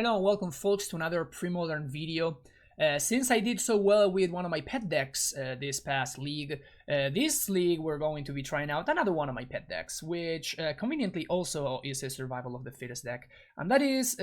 Hello and welcome folks to another Premodern video. Since I did so well with one of my pet decks this past league, this league we're going to be trying out another one of my pet decks, which conveniently also is a survival of the fittest deck, and that is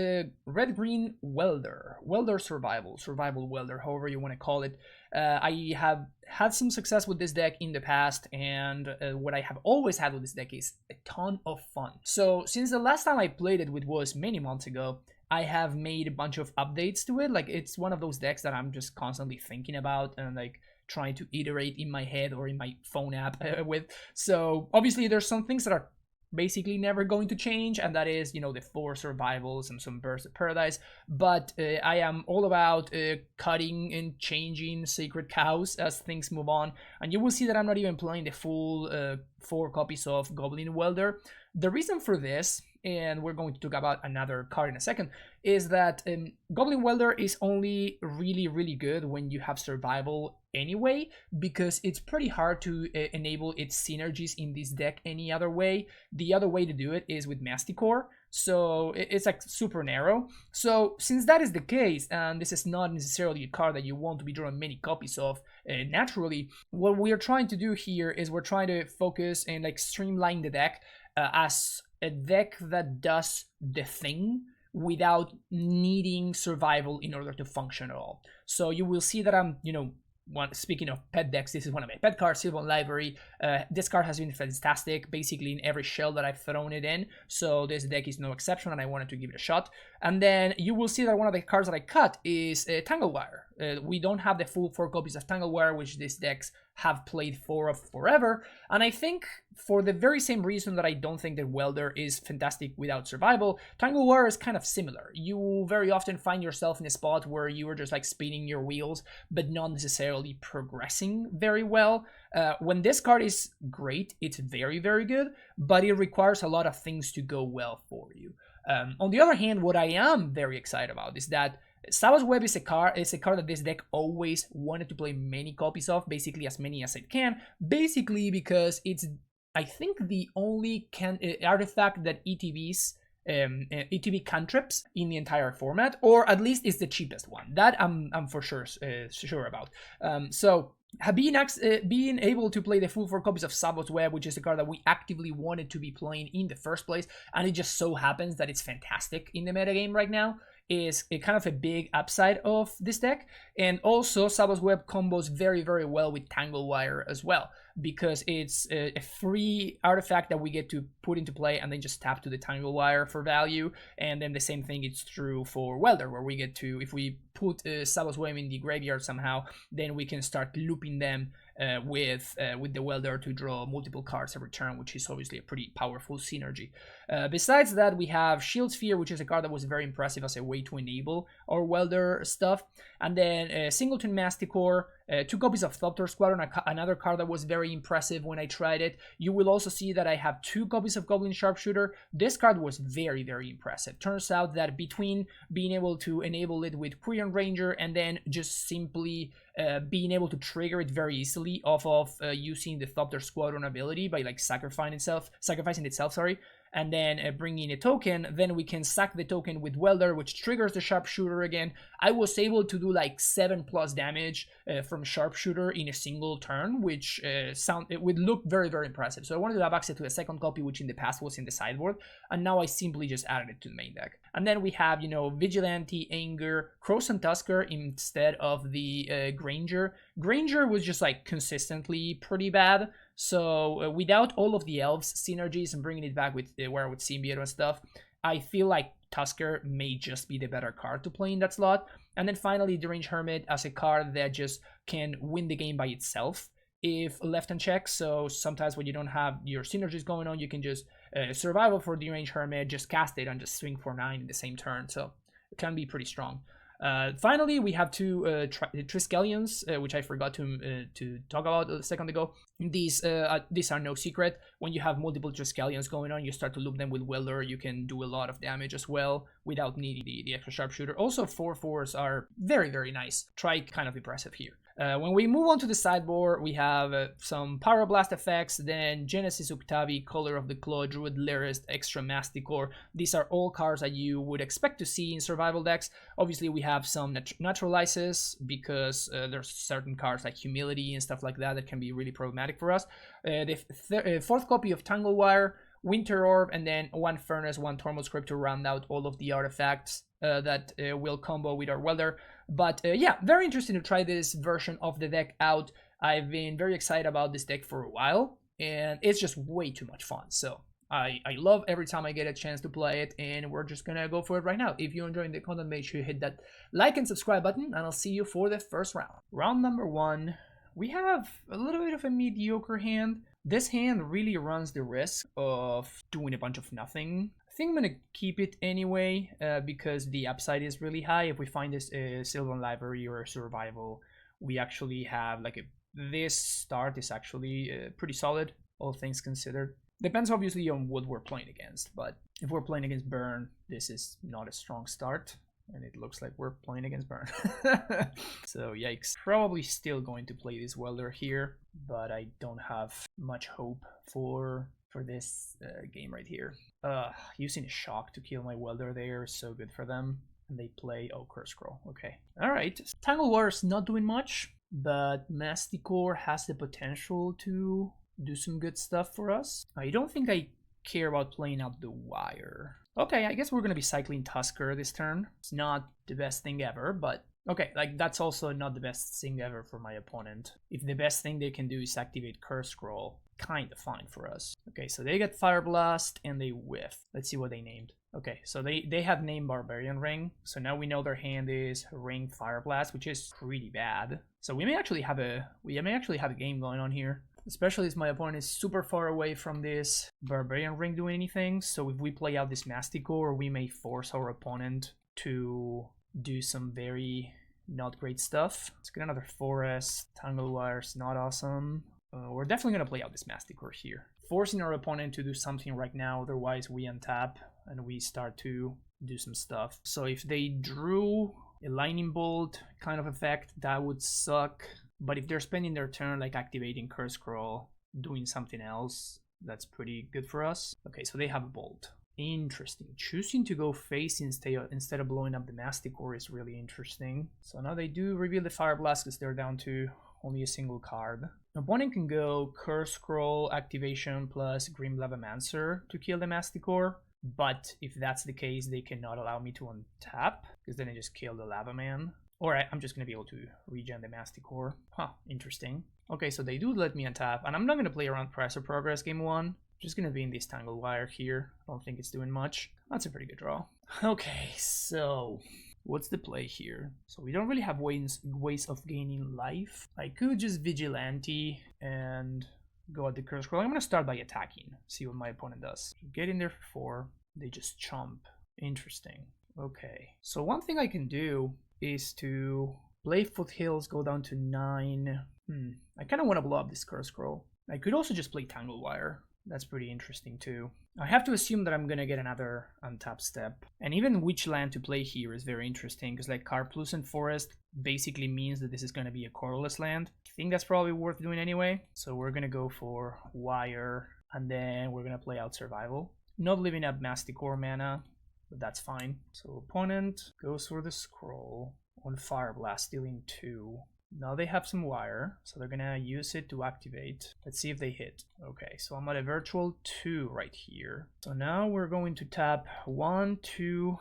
Red-Green Welder, Welder Survival, Survival Welder, however you want to call it. I have had some success with this deck in the past, and what I have always had with this deck is a ton of fun. So since the last time I played it, which was many months ago, I have made a bunch of updates to it. Like, it's one of those decks that I'm just constantly thinking about and like trying to iterate in my head or in my phone app with. So obviously there's some things that are basically never going to change, and that is, you know, the 4 survivals and some Birds of Paradise. But I am all about cutting and changing Sacred Cows as things move on, and you will see that I'm not even playing the full 4 copies of Goblin Welder. The reason for this, and we're going to talk about another card in a second, is that Goblin Welder is only really good when you have survival anyway, because it's pretty hard to enable its synergies in this deck any other way. The other way to do it is with Manticore, so it's like super narrow. So since that is the case, and this is not necessarily a card that you want to be drawing many copies of naturally, what we're trying to do here is we're trying to focus and like streamline the deck as a deck that does the thing without needing survival in order to function at all. So you will see that I'm, speaking of pet decks, this is one of my pet cards, Sylvan Library. This card has been fantastic, basically in every shell that I've thrown it in, so this deck is no exception, and I wanted to give it a shot. And then you will see that one of the cards that I cut is Tanglewire. We don't have the full 4 copies of Tanglewire, which these decks have played 4 of forever, and I think for the very same reason that I don't think that Welder is fantastic without survival, Tanglewire is kind of similar. You very often find yourself in a spot where you are just like spinning your wheels, but not necessarily progressing very well. When this card is great, it's very good, but it requires a lot of things to go well for you. On the other hand, what I am very excited about is that Savage Web is a card that this deck always wanted to play many copies of, basically as many as it can, basically because it's, I think, the only artifact that ETB cantrips in the entire format, or at least is the cheapest one. That I'm for sure about. So being able to play the full 4 copies of Savage Web, which is a card that we actively wanted to be playing in the first place, and it just so happens that it's fantastic in the metagame right now, is a kind of a big upside of this deck. And also Savage Web combos very well with Tanglewire as well, because it's a free artifact that we get to put into play and then just tap to the Tanglewire for value. And then the same thing is true for Welder, where we get to, if we put Savage Web in the graveyard somehow, then we can start looping them with the Welder to draw multiple cards every turn, which is obviously a pretty powerful synergy. Besides that, we have Shield Sphere, which is a card that was very impressive as a way to enable our Welder stuff. And then Singleton Manticore, 2 copies of Thopter Squadron, another card that was very impressive when I tried it. You will also see that I have 2 copies of Goblin Sharpshooter. This card was very impressive. Turns out that between being able to enable it with Quirion Ranger and then just simply being able to trigger it very easily off of using the Thopter Squadron ability by like sacrificing itself, and then bringing a token, then we can sack the token with Welder, which triggers the Sharpshooter again. I was able to do like 7+ damage from Sharpshooter in a single turn, which it would look very impressive. So I wanted to have access to a second copy, which in the past was in the sideboard, and now I simply just added it to the main deck. And then we have, Vigilante, Anger, Croson Tusker instead of the Granger. Granger was just like consistently pretty bad. So without all of the elves synergies and bringing it back with with Symbiote and stuff, I feel like Tusker may just be the better card to play in that slot. And then finally, Deranged Hermit as a card that just can win the game by itself if left unchecked. So sometimes when you don't have your synergies going on, you can just survival for Deranged Hermit, just cast it and just swing for 9 in the same turn. So it can be pretty strong. Finally, we have 2 Triskelions, which I forgot to talk about a second ago. These are no secret. When you have multiple Triskelions going on, you start to loop them with Welder. You can do a lot of damage as well without needing the extra Sharpshooter. Also, 4/4s are very nice. Trike, kind of impressive here. When we move on to the sideboard, we have some Pyroblast effects, then Genesis Octavi, Color of the Claw, Druid Lyrist, Extra Masticore. These are all cards that you would expect to see in survival decks. Obviously, we have some Naturalizes because there's certain cards like Humility and stuff like that that can be really problematic for us. The fourth copy of Tanglewire, Winter Orb, and then one Furnace, one Tormod Script to round out all of the artifacts that will combo with our Welder. But yeah, very interesting to try this version of the deck out. I've been very excited about this deck for a while, and it's just way too much fun. So I love every time I get a chance to play it, and we're just gonna go for it right now. If you're enjoying the content, make sure you hit that like and subscribe button, and I'll see you for the first round. Round number 1, we have a little bit of a mediocre hand. This hand really runs the risk of doing a bunch of nothing. I think I'm gonna keep it anyway because the upside is really high. If we find this Sylvan Library or a Survival, we actually have like this start is actually pretty solid, all things considered. Depends obviously on what we're playing against, but if we're playing against Burn, this is not a strong start. And it looks like we're playing against Burn. So yikes. Probably still going to play this Welder here, but I don't have much hope for this game right here. Using a Shock to kill my Welder there is so good for them. And they play, oh, Curse Scroll, okay. Alright, Tanglewire is not doing much, but Masticore has the potential to do some good stuff for us. I don't think I care about playing out the Wire. Okay, I guess we're going to be cycling Tusker this turn. It's not the best thing ever, but okay, like that's also not the best thing ever for my opponent. If the best thing they can do is activate Curse Scroll, kind of fine for us. Okay, so they get Fire Blast and they whiff. Let's see what they named. Okay, so they have named Barbarian Ring, so now we know their hand is Ring Fire Blast, which is pretty bad. So we may actually have a game going on here. Especially as my opponent is super far away from this Barbarian Ring doing anything. So if we play out this Masticore, we may force our opponent to do some very not great stuff. Let's get another Forest. Tanglewire's not awesome. We're definitely going to play out this Masticore here. Forcing our opponent to do something right now, otherwise we untap and we start to do some stuff. So if they drew a Lightning Bolt kind of effect, that would suck. But if they're spending their turn like activating Curse Scroll, doing something else, that's pretty good for us. Okay, so they have a Bolt. Interesting. Choosing to go face instead of blowing up the Masticore is really interesting. So now they do reveal the Fire Blast because they're down to only a single card. Opponent can go Curse Scroll activation plus Grim Lavamancer to kill the Masticore. But if that's the case, they cannot allow me to untap because then I just kill the Lava Man. Or I'm just going to be able to regen the Masticore. Huh, interesting. Okay, so they do let me untap, and I'm not going to play around Price or Progress game 1. Just going to be in this Tanglewire here. I don't think it's doing much. That's a pretty good draw. Okay, so what's the play here? So we don't really have ways of gaining life. I could just Vigilante and go at the Curse Scroll. I'm going to start by attacking, see what my opponent does. Get in there for 4. They just chomp. Interesting. Okay, so one thing I can do is to play Foothills, go down to 9. I kind of want to blow up this Curse Scroll. I could also just play Tanglewire. That's pretty interesting too. I have to assume that I'm going to get another untap step. And even which land to play here is very interesting, because like Carplucent Forest basically means that this is going to be a colorless land. I think that's probably worth doing anyway. So we're going to go for Wire, and then we're going to play out Survival. Not living up Masticore mana, but that's fine. So opponent goes for the Scroll on Fire Blast, dealing 2. Now they have some Wire, so they're gonna use it to activate. Let's see if they hit. Okay, so I'm at a virtual 2 right here. So now we're going to tap 1, 2,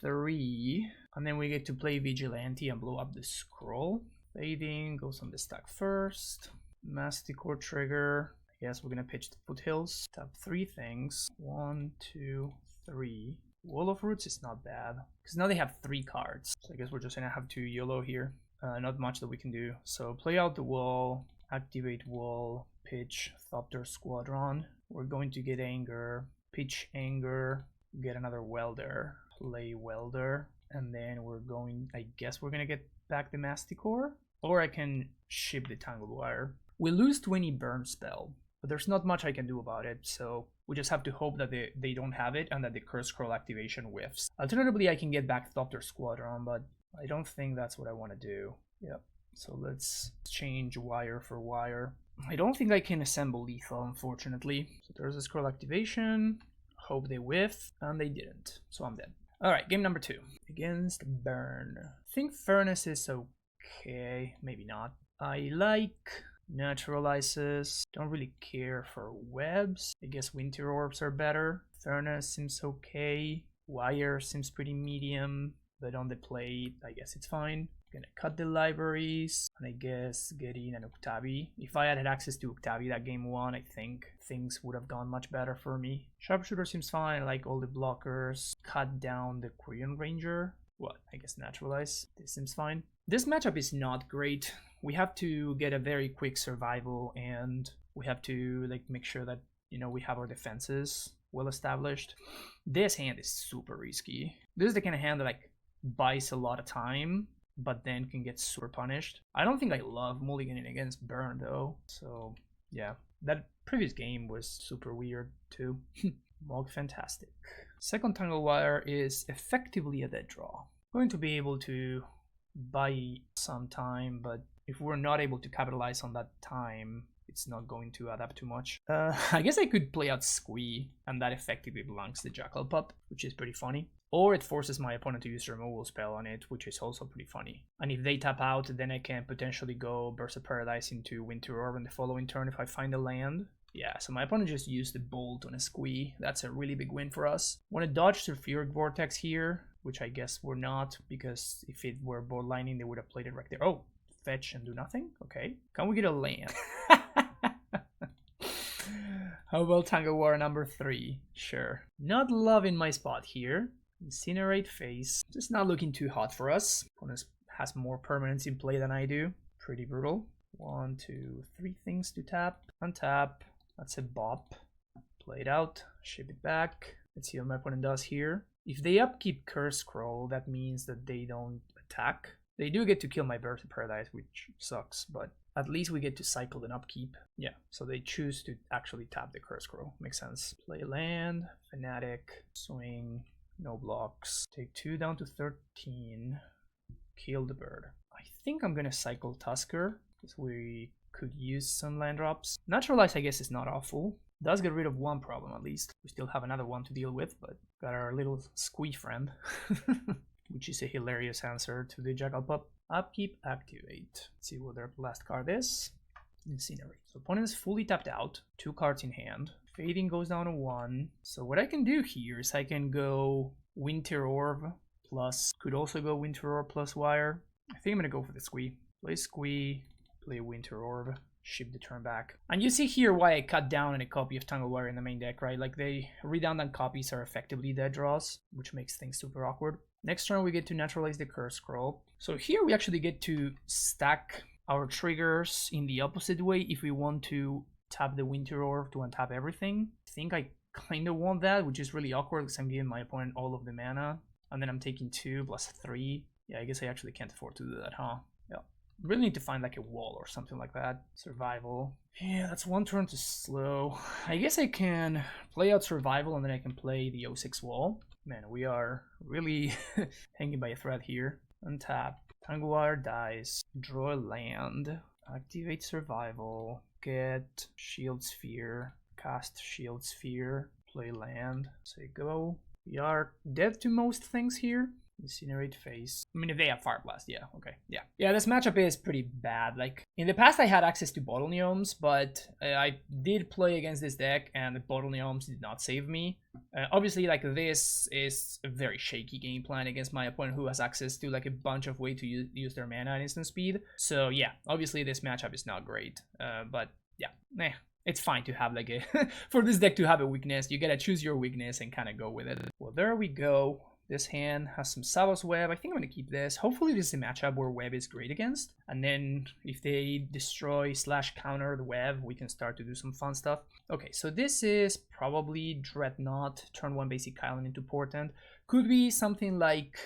3, and then we get to play Vigilante and blow up the Scroll. Fading goes on the stack first. Masticore trigger. I guess we're gonna pitch the Foothills. Tap 3 things. 1, 2, 3. Wall of Roots is not bad, because now they have 3 cards. So I guess we're just gonna have 2 YOLO here. Not much that we can do. So play out the wall, activate wall, pitch Thopter Squadron. We're going to get Anger, pitch Anger, get another Welder, play Welder, and then we're going, I guess we're gonna get back the Masticore, or I can ship the Tanglewire. We lose 20 burn spell, but there's not much I can do about it, so we just have to hope that they don't have it and that the Curse Scroll activation whiffs. Alternatively, I can get back Thopter Squadron, but I don't think that's what I want to do. Yep. So let's change wire for wire. I don't think I can assemble lethal, unfortunately. So there's a scroll activation. Hope they whiff, and they didn't. So I'm dead. Alright, game number 2. Against Burn. I think Furnace is okay. Maybe not. I like Naturalizes. Don't really care for webs. I guess Winter Orbs are better. Furnace seems okay. Wire seems pretty medium. But on the plate, I guess it's fine. Gonna cut the libraries, and I guess get in an Octavi. If I had access to Octavi that game 1, I think things would have gone much better for me. Sharpshooter seems fine, I like all the blockers. Cut down the Korean Ranger. What? I guess Naturalize. This seems fine. This matchup is not great. We have to get a very quick survival, and we have to like make sure that, you know, we have our defenses well established. This hand is super risky. This is the kind of hand that like buys a lot of time, but then can get super punished. I don't think I love mulliganing against Burn though. So yeah, that previous game was super weird too. Mog fantastic. Second Tangle Wire is effectively a dead draw. Going to be able to buy some time, but if we're not able to capitalize on that time, it's not going to add up too much. I guess I could play out Sligh, and that effectively blanks the Jackal Pup, which is pretty funny. Or it forces my opponent to use a removal spell on it, which is also pretty funny. And if they tap out, then I can potentially go Burst of Paradise into Winter Orb on the following turn if I find a land. Yeah, so my opponent just used the Bolt on a Sligh. That's a really big win for us. Want to dodge Sulfuric Vortex here, which I guess we're not, because if it were borderlining, they would have played it right there. Oh, fetch and do nothing? Okay. Can we get a land? How about Tango War number 3? Sure. Not loving my spot here. Incinerate face. Just not looking too hot for us. Opponent has more permanents in play than I do. Pretty brutal. 1, 2, 3 things to tap. Untap. That's a bop. Play it out. Ship it back. Let's see what my opponent does here. If they upkeep Curse Scroll, that means that they don't attack. They do get to kill my Birth of Paradise, which sucks, but at least we get to cycle an upkeep. Yeah, so they choose to actually tap the Curse Scroll. Makes sense. Play land, Fanatic, swing, no blocks. Take 2 down to 13. Kill the bird. I think I'm gonna cycle Tusker, because we could use some land drops. Naturalize, I guess, is not awful. Does get rid of one problem at least. We still have another one to deal with, but got our little Squee friend. Which is a hilarious answer to the Jackal Pup. Upkeep, activate. Let's see what their last card is. Incinerate. So opponent is fully tapped out. 2 cards in hand. Fading goes down to 1. So what I can do here is I can go Winter Orb plus, could also go Winter Orb plus Wire. I think I'm gonna go for the Squee. Play Squee, play Winter Orb, ship the turn back. And you see here why I cut down on a copy of Tangle Wire in the main deck, right? Like the redundant copies are effectively dead draws, which makes things super awkward. Next turn we get to naturalize the Curse Scroll. So here we actually get to stack our triggers in the opposite way if we want to tap the Winter Orb to untap everything. I think I kind of want that, which is really awkward because I'm giving my opponent all of the mana. And then I'm taking 2 plus 3. Yeah, I guess I actually can't afford to do that, huh? Yeah. Really need to find like a wall or something like that. Survival. Yeah, that's 1 turn to slow. I guess I can play out Survival and then I can play the 06 wall. Man, we are really hanging by a thread here. Untap. Tangle Wire dies. Draw a land. Activate Survival. Get Shield Sphere. Cast Shield Sphere. Play land. Say go. We are dead to most things here. Incinerate face. I mean, if they have Fire Blast, yeah, okay, yeah. Yeah, this matchup is pretty bad. Like, in the past I had access to Bottle Neomes, but I did play against this deck, and the Bottle Neomes did not save me. Obviously, like, this is a very shaky game plan against my opponent who has access to, like, a bunch of ways to use their mana at instant speed. So, yeah, obviously this matchup is not great, but, yeah, it's fine to have, like, a for this deck to have a weakness. You gotta choose your weakness and kind of go with it. Well, there we go. This hand has some Savos Web. I think I'm going to keep this. Hopefully this is a matchup where Web is great against. And then if they destroy / counter the Web, we can start to do some fun stuff. Okay, so this is probably Dreadnought. Turn 1 basic island into Portent. Could be something like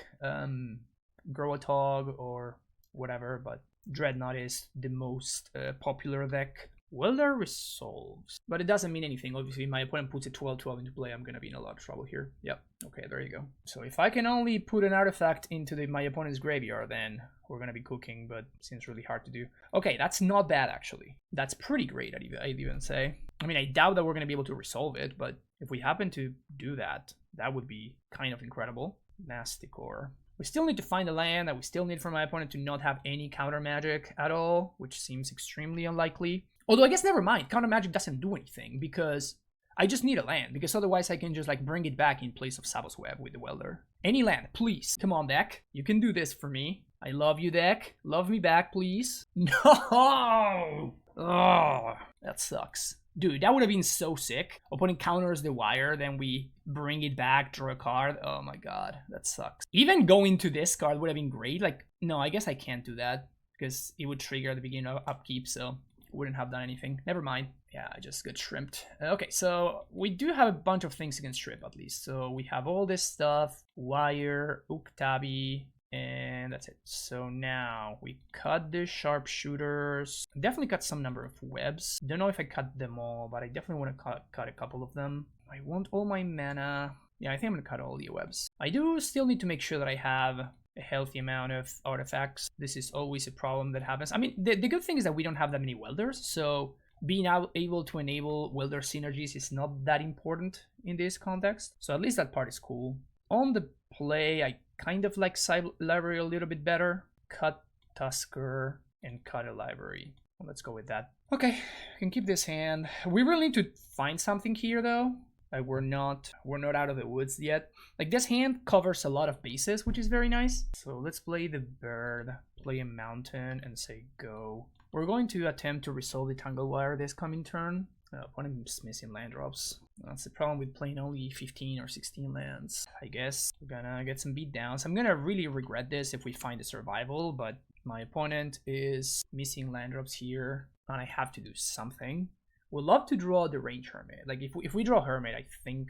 Growatog or whatever, but Dreadnought is the most popular deck. Welder resolves, but it doesn't mean anything. Obviously, if my opponent puts a 12-12 into play, I'm going to be in a lot of trouble here. Yep. Okay, there you go. So if I can only put an artifact into my opponent's graveyard, then we're gonna be cooking, but seems really hard to do. Okay, that's not bad actually. That's pretty great, I'd even say. I mean, I doubt that we're gonna be able to resolve it, but if we happen to do that, that would be kind of incredible. Nasty core. We still need to find a land that we still need for my opponent to not have any counter magic at all, which seems extremely unlikely. Although I guess never mind, counter magic doesn't do anything because I just need a land, because otherwise I can just like bring it back in place of Sabos Web with the Welder. Any land, please. Come on, deck. You can do this for me. I love you, deck. Love me back, please. No! Oh, that sucks. Dude, that would have been so sick. Opponent counters the wire, then we bring it back, draw a card. Oh my god, that sucks. Even going to this card would have been great. Like, no, I guess I can't do that because it would trigger the beginning of upkeep, so wouldn't have done anything. Never mind. Yeah, I just got shrimped. Okay, so we do have a bunch of things against Shrimp at least. So we have all this stuff, wire, Uktabi, and that's it. So now we cut the sharpshooters. Definitely cut some number of webs. Don't know if I cut them all, but I definitely want to cut a couple of them. I want all my mana. Yeah, I think I'm gonna cut all the webs. I do still need to make sure that I have a healthy amount of artifacts. This is always a problem that happens. I mean, the good thing is that we don't have that many welders, so being able to enable welder synergies is not that important in this context. So at least that part is cool. On the play, I kind of like side library a little bit better. Cut Tusker and cut a library. Well, let's go with that. Okay, I can keep this hand. We really need to find something here though. Like we're not out of the woods yet. Like this hand covers a lot of bases, which is very nice. So let's play the bird, play a mountain, and say go. We're going to attempt to resolve the Tangle Wire this coming turn. Opponent's missing land drops. That's the problem with playing only 15 or 16 lands. I guess we're gonna get some beatdowns. I'm gonna really regret this if we find a survival, but my opponent is missing land drops here, and I have to do something. Would love to draw the Range Hermit. Like if we draw Hermit, I think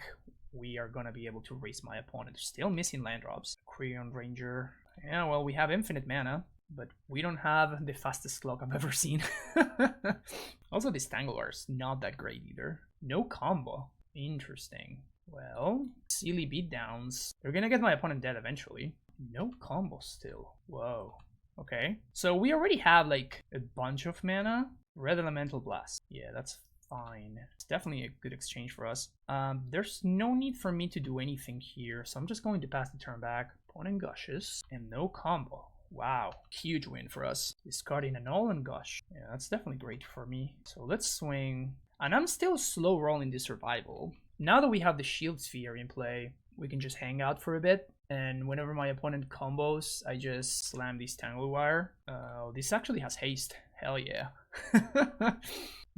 we are gonna be able to raise my opponent. Still missing land drops. Creon Ranger. Yeah, well, we have infinite mana, but we don't have the fastest clock I've ever seen. Also, this Tangler is not that great either. No combo. Interesting. Well, silly beatdowns. They're gonna get my opponent dead eventually. No combo still. Whoa. Okay. So we already have like a bunch of mana. Red Elemental Blast. Yeah, that's fine. It's definitely a good exchange for us. There's no need for me to do anything here, so I'm just going to pass the turn back. Opponent gushes and no combo. Wow, huge win for us. Discarding an all and gush. Yeah, that's definitely great for me. So let's swing. And I'm still slow rolling the survival. Now that we have the shield sphere in play, we can just hang out for a bit. And whenever my opponent combos, I just slam this Tangle Wire. This actually has haste. Hell yeah.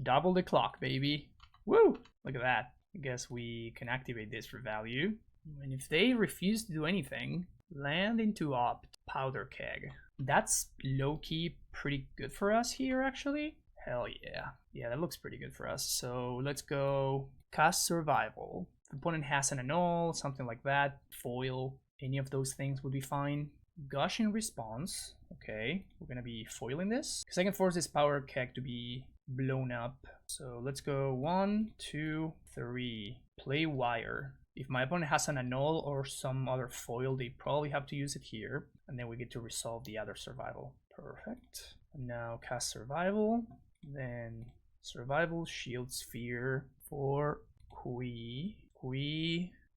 Double the clock, baby. Woo! Look at that. I guess we can activate this for value. And if they refuse to do anything, land into Opt. Powder Keg. That's low-key pretty good for us here, actually. Hell yeah. Yeah, that looks pretty good for us. So let's go cast Survival. If the opponent has an annul, something like that, foil, any of those things would be fine. Gush in response. Okay, we're gonna be foiling this because I can force this Powder Keg to be blown up. So let's go 1, 2, 3. Play Wire. If my opponent has an annul or some other foil, they probably have to use it here. And then we get to resolve the other survival. Perfect. And now cast Survival. Then Survival, Shield Sphere for Kui.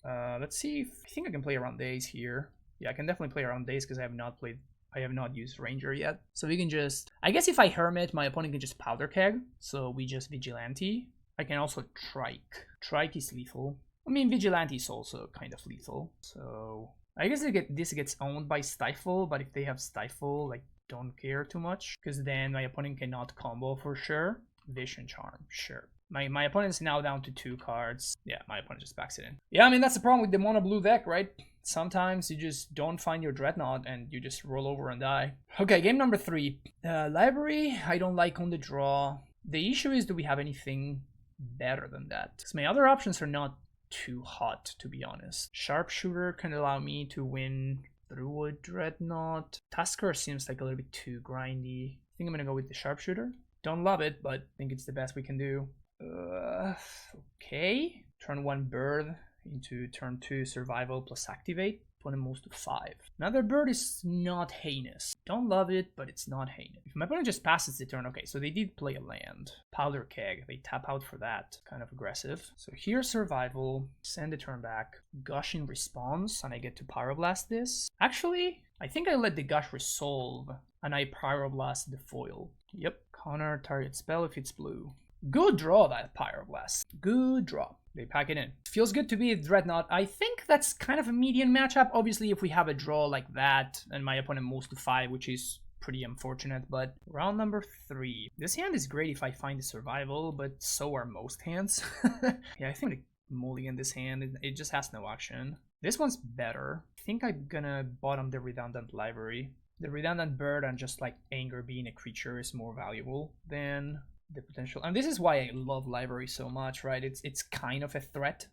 Let's see if I think I can play around days here. Yeah, I can definitely play around days because I have not used Ranger yet. So we can just, I guess if I Hermit, my opponent can just Powder Keg. So we just Vigilante. I can also Trike. Trike is lethal. I mean, Vigilante is also kind of lethal. So I guess this gets owned by Stifle, but if they have Stifle, like, don't care too much. Because then my opponent cannot combo for sure. Vision Charm, sure. My opponent's now down to 2 cards. Yeah, my opponent just backs it in. Yeah, I mean, that's the problem with the mono blue deck, right? Sometimes you just don't find your Dreadnought and you just roll over and die. Okay, game number 3. Library, I don't like on the draw. The issue is, do we have anything better than that? Because my other options are not too hot, to be honest. Sharpshooter can allow me to win through a Dreadnought. Tusker seems like a little bit too grindy. I think I'm gonna go with the Sharpshooter. Don't love it, but I think it's the best we can do. Okay. Turn 1 Bird into turn 2 Survival plus Activate. opponent moves to 5. Another bird is not heinous. Don't love it, but it's not heinous. If my opponent just passes the turn, okay, so they did play a land. Powder Keg, they tap out for that. Kind of aggressive. So here's survival, send the turn back, gush in response, and I get to Pyroblast this. Actually, I think I let the gush resolve, and I Pyroblast the foil. Yep, counter target spell if it's blue. Good draw, that Pyroblast. Good draw. They pack it in. Feels good to be a Dreadnought. I think that's kind of a median matchup. Obviously, if we have a draw like that, and my opponent moves to 5, which is pretty unfortunate, but round number 3. This hand is great if I find the survival, but so are most hands. Yeah, I think I mulligan this hand. It just has no action. This one's better. I think I'm gonna bottom the redundant library. The redundant bird and just like anger being a creature is more valuable than the potential. And this is why I love library so much, right? It's kind of a threat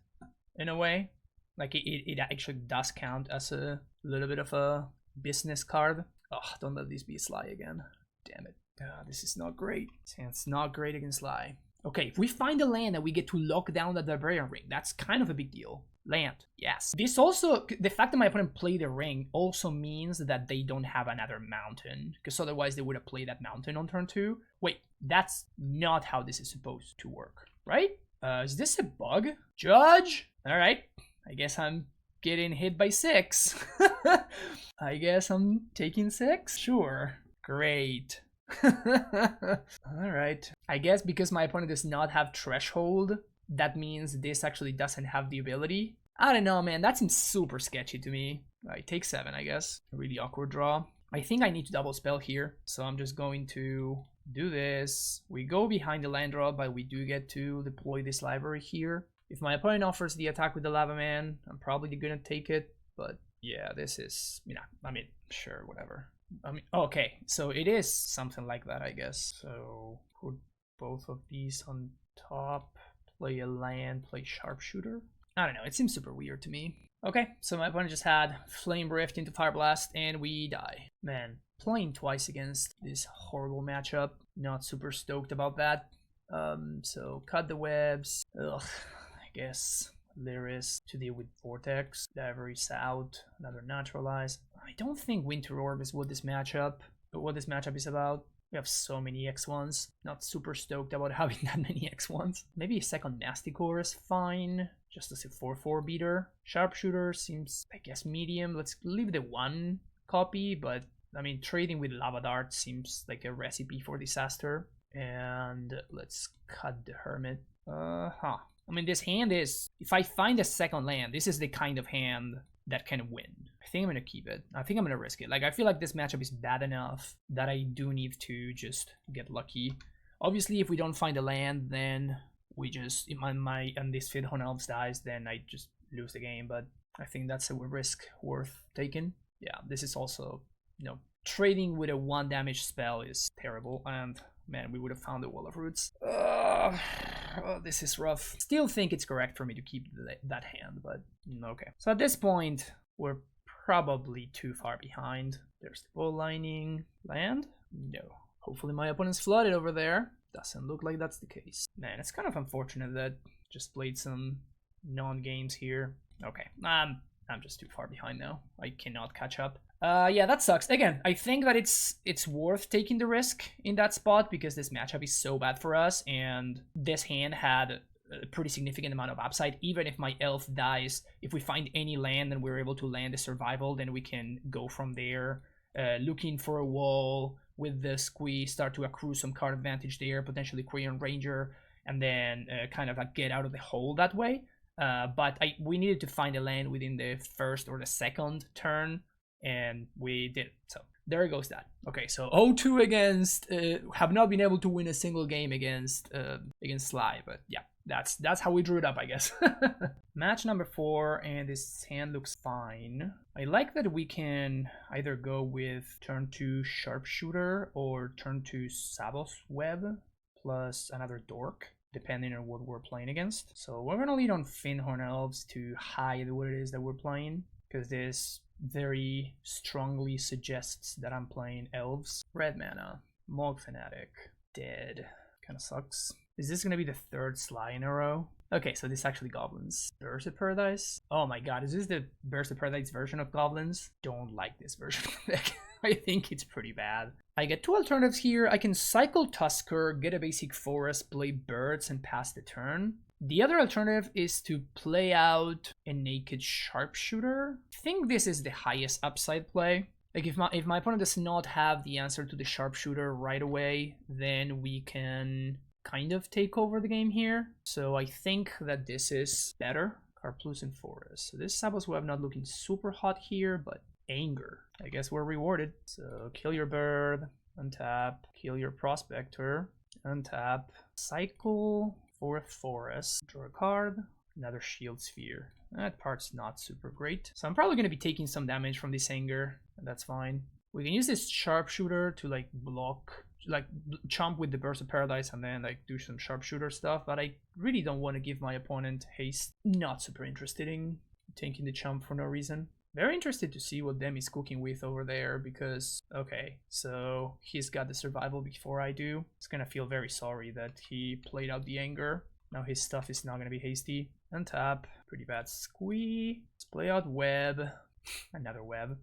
in a way. Like it actually does count as a little bit of a business card. Oh, don't let this be a Sligh again. Damn it. This is not great. It's not great against Sligh. Okay, if we find a land and we get to lock down the Barbarian Ring, that's kind of a big deal. Land, yes. This also, the fact that my opponent played a ring also means that they don't have another mountain, because otherwise they would have played that mountain on turn 2. Wait, that's not how this is supposed to work, right? Is this a bug? Judge? Alright, I guess I'm getting hit by 6. I guess I'm taking 6? Sure. Great. Alright. I guess because my opponent does not have Threshold, that means this actually doesn't have the ability. I don't know, man. That seems super sketchy to me. Right, take 7, I guess. A really awkward draw. I think I need to double spell here, so I'm just going to do this. We go behind the land draw, but we do get to deploy this library here. If my opponent offers the attack with the Lava Man, I'm probably gonna take it, but yeah, this is, you know, I mean, sure, whatever. I mean, okay, so it is something like that, I guess. So put both of these on top, play a land, play Sharpshooter. I don't know, it seems super weird to me. Okay, so my opponent just had Flame Rift into Fire Blast, and we die. Man, playing twice against this horrible matchup, not super stoked about that. So cut the webs. Ugh, I guess Lyris to deal with Vortex. Diver's out, another Neutralize. I don't think Winter Orb is what this matchup is about. We have so many X1s. Not super stoked about having that many X1s. Maybe a second Masticore is fine, just as a 4/4 beater. Sharpshooter seems, I guess, medium. Let's leave the 1 copy, but I mean, trading with Lava Dart seems like a recipe for disaster. And let's cut the Hermit. I mean, this hand is, if I find a second land, this is the kind of hand that can win. I think I'm going to keep it. I think I'm going to risk it. Like, I feel like this matchup is bad enough that I do need to just get lucky. Obviously, if we don't find a land, then we just, and this Fittest Elves dies, then I just lose the game. But I think that's a risk worth taking. Yeah, this is also, you know, trading with a 1 damage spell is terrible. And man, we would have found the Wall of Roots. Oh, this is rough. Still think it's correct for me to keep that hand, but okay. So at this point, we're probably too far behind. There's the Bow Lining. Land? No. Hopefully my opponent's flooded over there. Doesn't look like that's the case. Man, it's kind of unfortunate that just played some non-games here. Okay, I'm just too far behind now. I cannot catch up. Yeah, that sucks. Again, I think that it's worth taking the risk in that spot because this matchup is so bad for us, and this hand had a pretty significant amount of upside. Even if my elf dies, if we find any land and we're able to land a survival, then we can go from there, looking for a wall with the squeeze, start to accrue some card advantage there, potentially Crayon Ranger, and then kind of like get out of the hole that way. But we needed to find a land within the first or the second turn, and we did. So there goes that. Okay, so 0-2 against, have not been able to win a single game against Sligh, but yeah, that's how we drew it up, I guess. Match number 4, and this hand looks fine. I like that we can either go with turn 2 Sharpshooter or turn 2 Savos Web plus another Dork, depending on what we're playing against. So we're gonna lead on Finnhorn Elves to hide what it is that we're playing, because this very strongly suggests that I'm playing elves. Red mana, Mog Fanatic, dead. Kind of sucks. Is this gonna be the third Sligh in a row? Okay, so this is actually Goblins. Burst of Paradise? Oh my god, is this the Burst of Paradise version of Goblins? Don't like this version of the deck. I think it's pretty bad. I get two alternatives here. I can cycle Tusker, get a basic forest, play birds, and pass the turn. The other alternative is to play out a naked sharpshooter. I think this is the highest upside play. Like if my opponent does not have the answer to the sharpshooter right away, then we can kind of take over the game here. So I think that this is better. Carplus and Forest. So this Sabos Web not looking super hot here, but Anger. I guess we're rewarded. So kill your bird, untap, kill your prospector, untap, cycle, fourth forest, draw a card, another shield sphere. That part's not super great. So I'm probably going to be taking some damage from this Anger, and that's fine. We can use this sharpshooter to like block, like chomp with the Burst of Paradise and then like do some sharpshooter stuff, but I really don't want to give my opponent haste. Not super interested in taking the chomp for no reason. Very interested to see what Demi's cooking with over there because, okay, so he's got the survival before I do. He's gonna feel very sorry that he played out the Anger. Now his stuff is not gonna be hasty. Untap, pretty bad squee. Let's play out Web, another Web.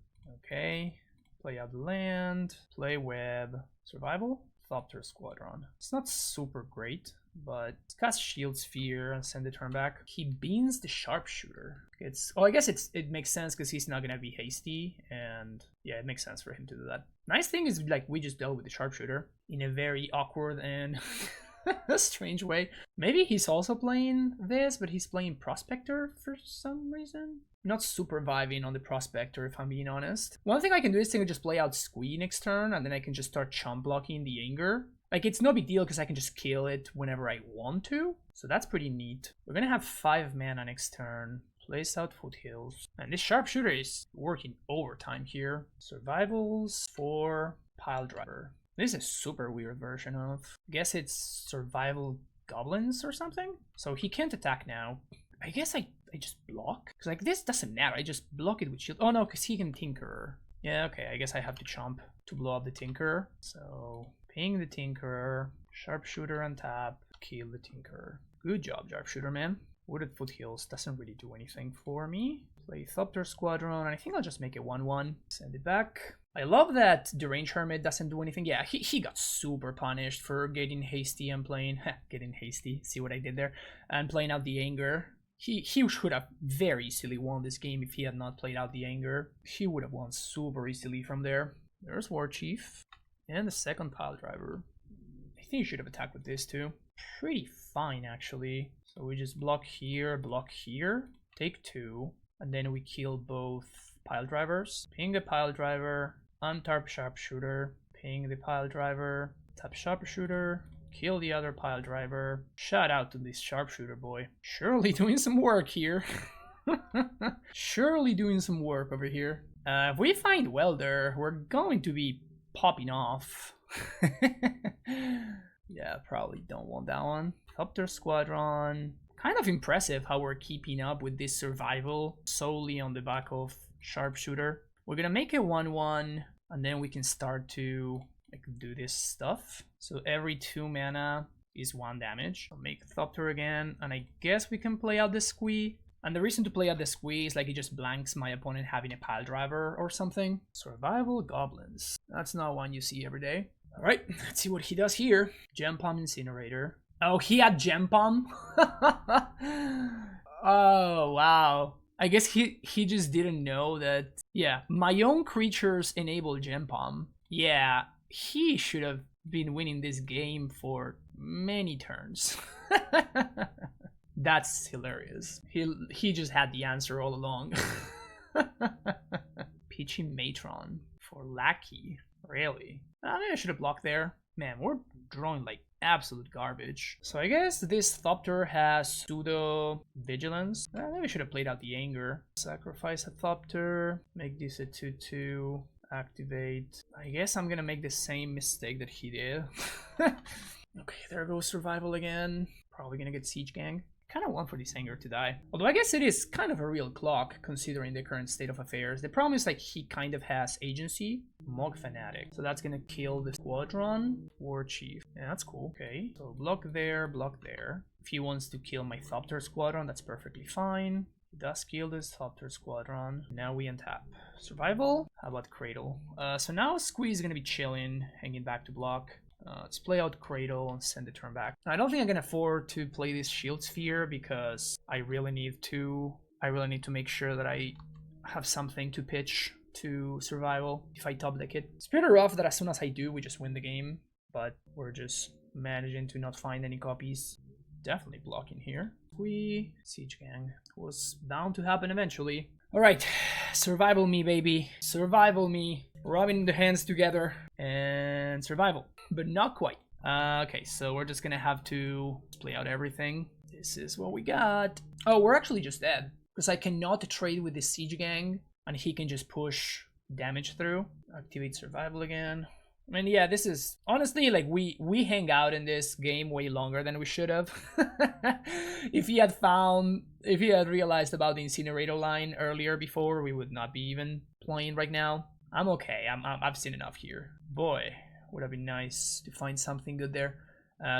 Okay, play out land, play Web, survival, Thopter Squadron. It's not super great, but cast Shield Sphere and send the turn back. He beans the sharpshooter. I guess it makes sense because he's not gonna be hasty, and yeah, it makes sense for him to do that. Nice thing is like we just dealt with the sharpshooter in a very awkward and a strange way. Maybe he's also playing this, but he's playing Prospector for some reason. Not super vibing on the Prospector, if I'm being honest. One thing I can do is to just play out Squee next turn, and then I can just start chump blocking the Anger. Like, it's no big deal because I can just kill it whenever I want to. So that's pretty neat. We're gonna have 5 mana next turn. Place out Foothills. And this Sharpshooter is working overtime here. Survivals for Piledriver. This is a super weird version of... I guess it's Survival Goblins or something? So he can't attack now. I guess I just block? Because like this doesn't matter. I just block it with shield. Oh no, because he can Tinkerer. Yeah, okay. I guess I have to chomp to blow up the Tinkerer. So... ping the Tinkerer, Sharpshooter on tap, kill the Tinkerer. Good job, Sharpshooter, man. Wooded Foothills doesn't really do anything for me. Play Thopter Squadron, and I think I'll just make it 1-1. Send it back. I love that Deranged Hermit doesn't do anything. Yeah, he got super punished for getting hasty and playing... getting hasty, see what I did there? And playing out the Anger. He should have very easily won this game if he had not played out the Anger. He would have won super easily from there. There's War Chief. And the second Piledriver. I think you should have attacked with this too. Pretty fine actually. So we just block here, take 2, and then we kill both Piledrivers. Ping a Piledriver, untap Sharpshooter, ping the Piledriver, tap Sharpshooter, kill the other Piledriver. Shout out to this Sharpshooter boy. Surely doing some work here. Surely doing some work over here. If we find Welder, we're going to be popping off. Yeah, probably don't want that one. Thopter Squadron. Kind of impressive how we're keeping up with this survival solely on the back of Sharpshooter. We're gonna make it 1-1, and then we can start to like do this stuff. So every 2 mana is 1 damage. I'll make Thopter again, and I guess we can play out the Squee. And the reason to play out the Squee is like it just blanks my opponent having a Piledriver or something. Survival Goblins. That's not one you see every day. Alright, let's see what he does here. Gem Palm Incinerator. Oh, he had Gem Palm? Oh, wow. I guess he just didn't know that. Yeah, my own creatures enable Gem Palm. Yeah, he should have been winning this game for many turns. That's hilarious. He just had the answer all along. Peachy Matron for Lackey. Really? Maybe I should have blocked there. Man, we're drawing like absolute garbage. So I guess this Thopter has pseudo vigilance. Maybe I should have played out the Anger. Sacrifice a Thopter. Make this a 2-2. Activate. I guess I'm gonna make the same mistake that he did. Okay, there goes Survival again. Probably gonna get Siege Gang. Kind of want for this Anger to die. Although I guess it is kind of a real clock considering the current state of affairs. The problem is like he kind of has agency. Mog Fanatic. So that's gonna kill the Squadron. War Chief. Yeah, that's cool. Okay. So block there, block there. If he wants to kill my Thopter Squadron, that's perfectly fine. He does kill this Thopter Squadron. Now we untap. Survival? How about Cradle? So now Squee is gonna be chilling, hanging back to block. Let's play out Cradle and send the turn back. I don't think I can afford to play this Shield Sphere because I really need to make sure that I have something to pitch to Survival if I top deck it. It's pretty rough that as soon as I do, we just win the game, but we're just managing to not find any copies. Definitely blocking here. Siege Gang was bound to happen eventually. Alright, Survival me, baby. Survival me. Rubbing the hands together and Survival. But not quite. Okay, so we're just gonna have to play out everything. This is what we got. Oh, we're actually just dead. Because I cannot trade with the Siege Gang. And he can just push damage through. Activate Survival again. I mean, yeah, this is... Honestly, like, we hang out in this game way longer than we should have. If he had realized about the Incinerator line earlier before, we would not be even playing right now. I'm okay. I've seen enough here. Boy, would have been nice to find something good there.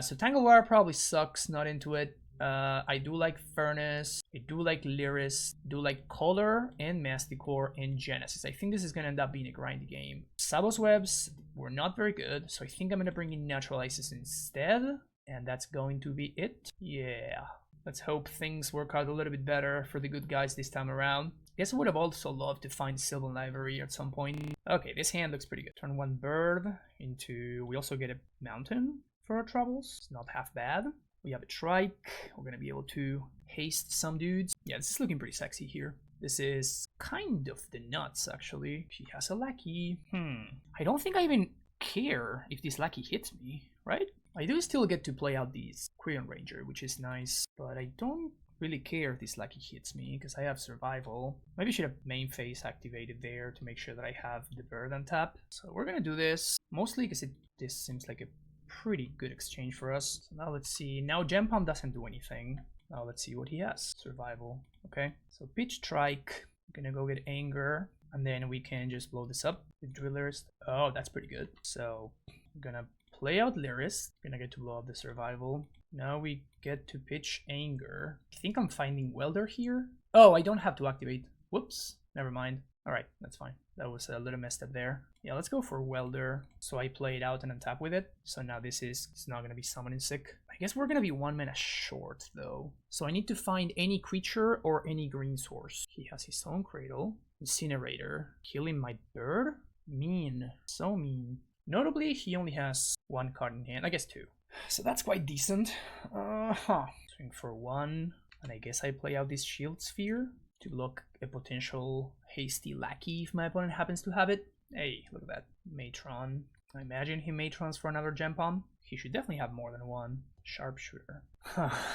So Tanglewire probably sucks, not into it. I do like Furnace, I do like Lyris, do like Color and Masticore and Genesis. I think this is gonna end up being a grindy game. Sabos Webs were not very good, so I think I'm gonna bring in Naturalizes instead. And that's going to be it. Yeah. Let's hope things work out a little bit better for the good guys this time around. Guess I would have also loved to find Sylvan Library at some point. Okay, this hand looks pretty good. Turn one bird into... We also get a mountain for our troubles. It's not half bad. We have a trike. We're gonna be able to haste some dudes. Yeah, this is looking pretty sexy here. This is kind of the nuts, actually. He has a lackey. I don't think I even care if this lackey hits me, right? I do still get to play out these Quirion Ranger, which is nice, but I don't really care if this lackey hits me because I have Survival. Maybe I should have main phase activated there to make sure that I have the bird on tap. So we're gonna do this mostly because this seems like a pretty good exchange for us. So now let's see. Now Gem Palm doesn't do anything. Now let's see what he has. Survival. Okay. So pitch trike. I'm gonna go get Anger, and then we can just blow this up with Drillers. Oh, that's pretty good. So I'm gonna play out Lyris. Gonna get to blow up the Survival. Now we get to pitch Anger. I think I'm finding Welder here. Oh, I don't have to activate. Whoops. Never mind. Alright, that's fine. That was a little messed up there. Yeah, let's go for Welder. So I play it out and untap with it. So now it's not going to be summoning sick. I guess we're going to be 1 mana short though. So I need to find any creature or any green source. He has his own Cradle. Incinerator. Killing my bird? Mean. So mean. Notably, he only has one card in hand. I guess two. So that's quite decent. Swing for one. And I guess I play out this Shield Sphere to block a potential hasty lackey if my opponent happens to have it. Hey, look at that. Matron. I imagine he Matrons for another Gem Palm. He should definitely have more than one. Sharpshooter.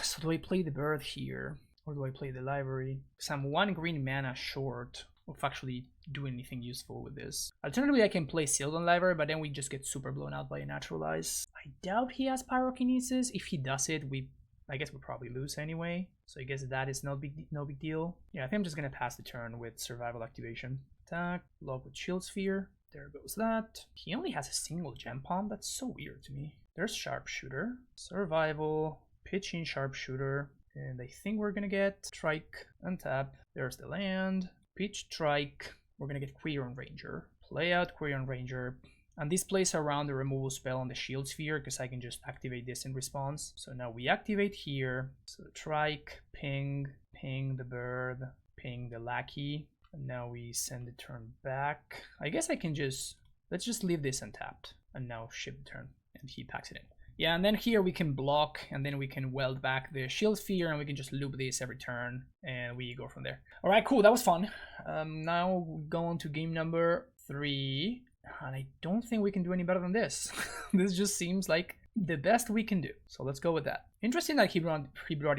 So do I play the bird here? Or do I play the library? Because I'm 1 green mana short of actually doing anything useful with this. Alternatively, I can play Sylvan Library, but then we just get super blown out by a Naturalize. I doubt he has Pyrokinesis. If he does it, I guess we'll probably lose anyway. So I guess that is no big deal. Yeah, I think I'm just gonna pass the turn with Survival activation. Attack, block with Shield Sphere. There goes that. He only has a single Gem Palm. That's so weird to me. There's Sharpshooter. Survival, pitching Sharpshooter. And I think we're gonna get Trike, untap. There's the land. Pitch Trike. We're gonna get Quirion Ranger. Play out Quirion Ranger. And this plays around the removal spell on the Shield Sphere because I can just activate this in response. So now we activate here. So Trike, ping the bird, ping the lackey. And now we send the turn back. I guess I can let's just leave this untapped. And now ship the turn. And he packs it in. Yeah, and then here we can block, and then we can weld back the Shield Sphere, and we can just loop this every turn, and we go from there. Alright, cool, that was fun. Now we go on to game number 3. And I don't think we can do any better than this. This just seems like the best we can do. So let's go with that. Interesting that he brought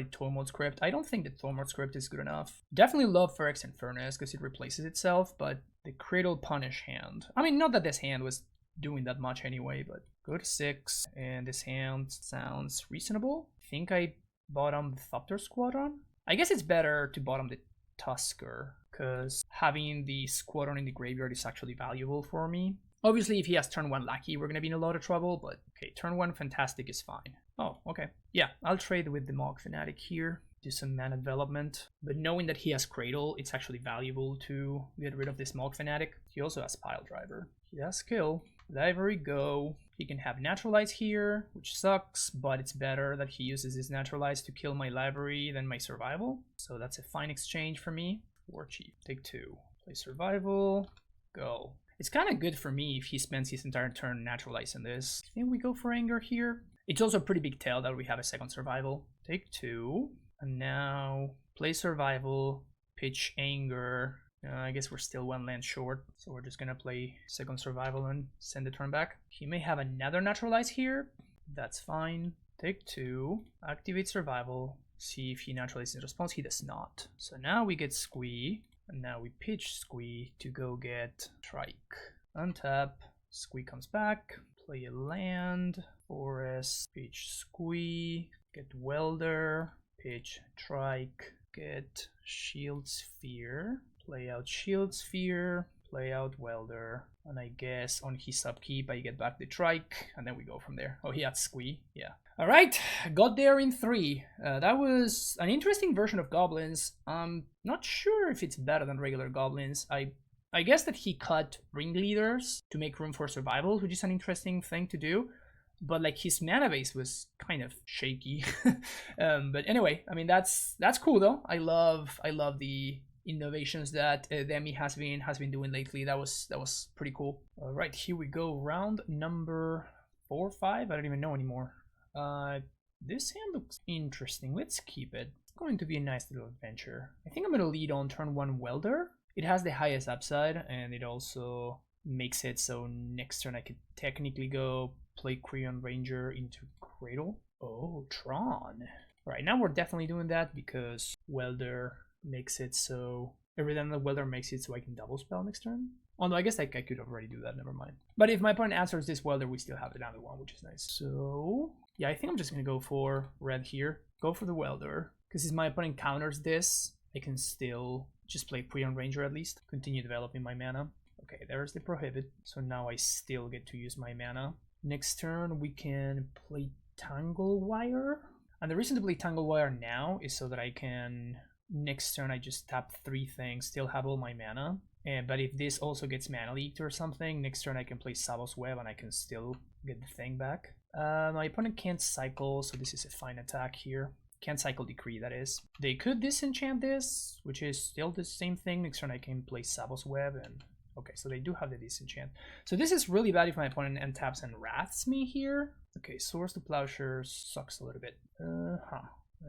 it Tormod Script. I don't think the Tormod Script is good enough. Definitely love Phyrex and Furnace because it replaces itself, but the Cradle Punish hand. I mean, not that this hand was doing that much anyway, but go to 6, and this hand sounds reasonable. I think I bottom the Thopter Squadron. I guess it's better to bottom the Tusker, because having the Squadron in the graveyard is actually valuable for me. Obviously, if he has turn 1 Lackey, we're going to be in a lot of trouble, but okay, turn 1 Fantastic is fine. Oh, okay. Yeah, I'll trade with the Mog Fanatic here, do some mana development, but knowing that he has Cradle, it's actually valuable to get rid of this Mog Fanatic. He also has Pile Driver. He has Kill. Library go. He can have Naturalize here, which sucks, but it's better that he uses his Naturalize to kill my library than my Survival. So that's a fine exchange for me. War Chief, take 2. Play Survival, go. It's kind of good for me if he spends his entire turn naturalizing this. I think we go for Anger here. It's also a pretty big tell that we have a second Survival. Take 2. And now play Survival, pitch Anger. I guess we're still 1 land short, so we're just gonna play second Survival and send the turn back. He may have another Naturalize here. That's fine. Take 2. Activate Survival. See if he naturalizes in response. He does not. So now we get Squee. And now we pitch Squee to go get Trike. Untap, Squee comes back, play a land, Forest, pitch Squee, get Welder, pitch Trike, get Shield Sphere, play out Shield Sphere, play out Welder, and I guess on his upkeep I get back the Trike, and then we go from there. Oh, he had Squee, yeah. Alright, got there in 3. That was an interesting version of Goblins. I'm not sure if it's better than regular Goblins. I guess that he cut Ringleaders to make room for Survival, which is an interesting thing to do. But like his mana base was kind of shaky. But anyway, I mean that's cool though. I love the innovations that Demi has been doing lately. That was pretty cool. Alright, here we go. Round number 4 or 5. I don't even know anymore. This hand looks interesting. Let's keep it. It's going to be a nice little adventure. I think I'm going to lead on turn 1 Welder. It has the highest upside, and it also makes it so next turn I could technically go play Creon Ranger into Cradle. Oh, Tron. Alright, now we're definitely doing that because Welder makes it so... Every time the Welder makes it so I can double spell next turn. Although I guess I could already do that, never mind. But if my opponent answers this Welder, we still have another one, which is nice. So, yeah, I think I'm just going to go for red here. Go for the Welder. Because if my opponent counters this, I can still just play Creon Ranger at least. Continue developing my mana. Okay, there's the Prohibit. So now I still get to use my mana. Next turn, we can play Tanglewire. And the reason to play Tanglewire now is so that I can... Next turn, I just tap 3 things, still have all my mana. But if this also gets mana leaked or something, next turn I can play Savos Web and I can still get the thing back. My opponent can't cycle, so this is a fine attack here. Can't cycle Decree, that is. They could disenchant this, which is still the same thing. Next turn I can play Savos Web and... Okay, so they do have the disenchant. So this is really bad if my opponent untaps and wraths me here. Okay, Swords to Plowshares sucks a little bit.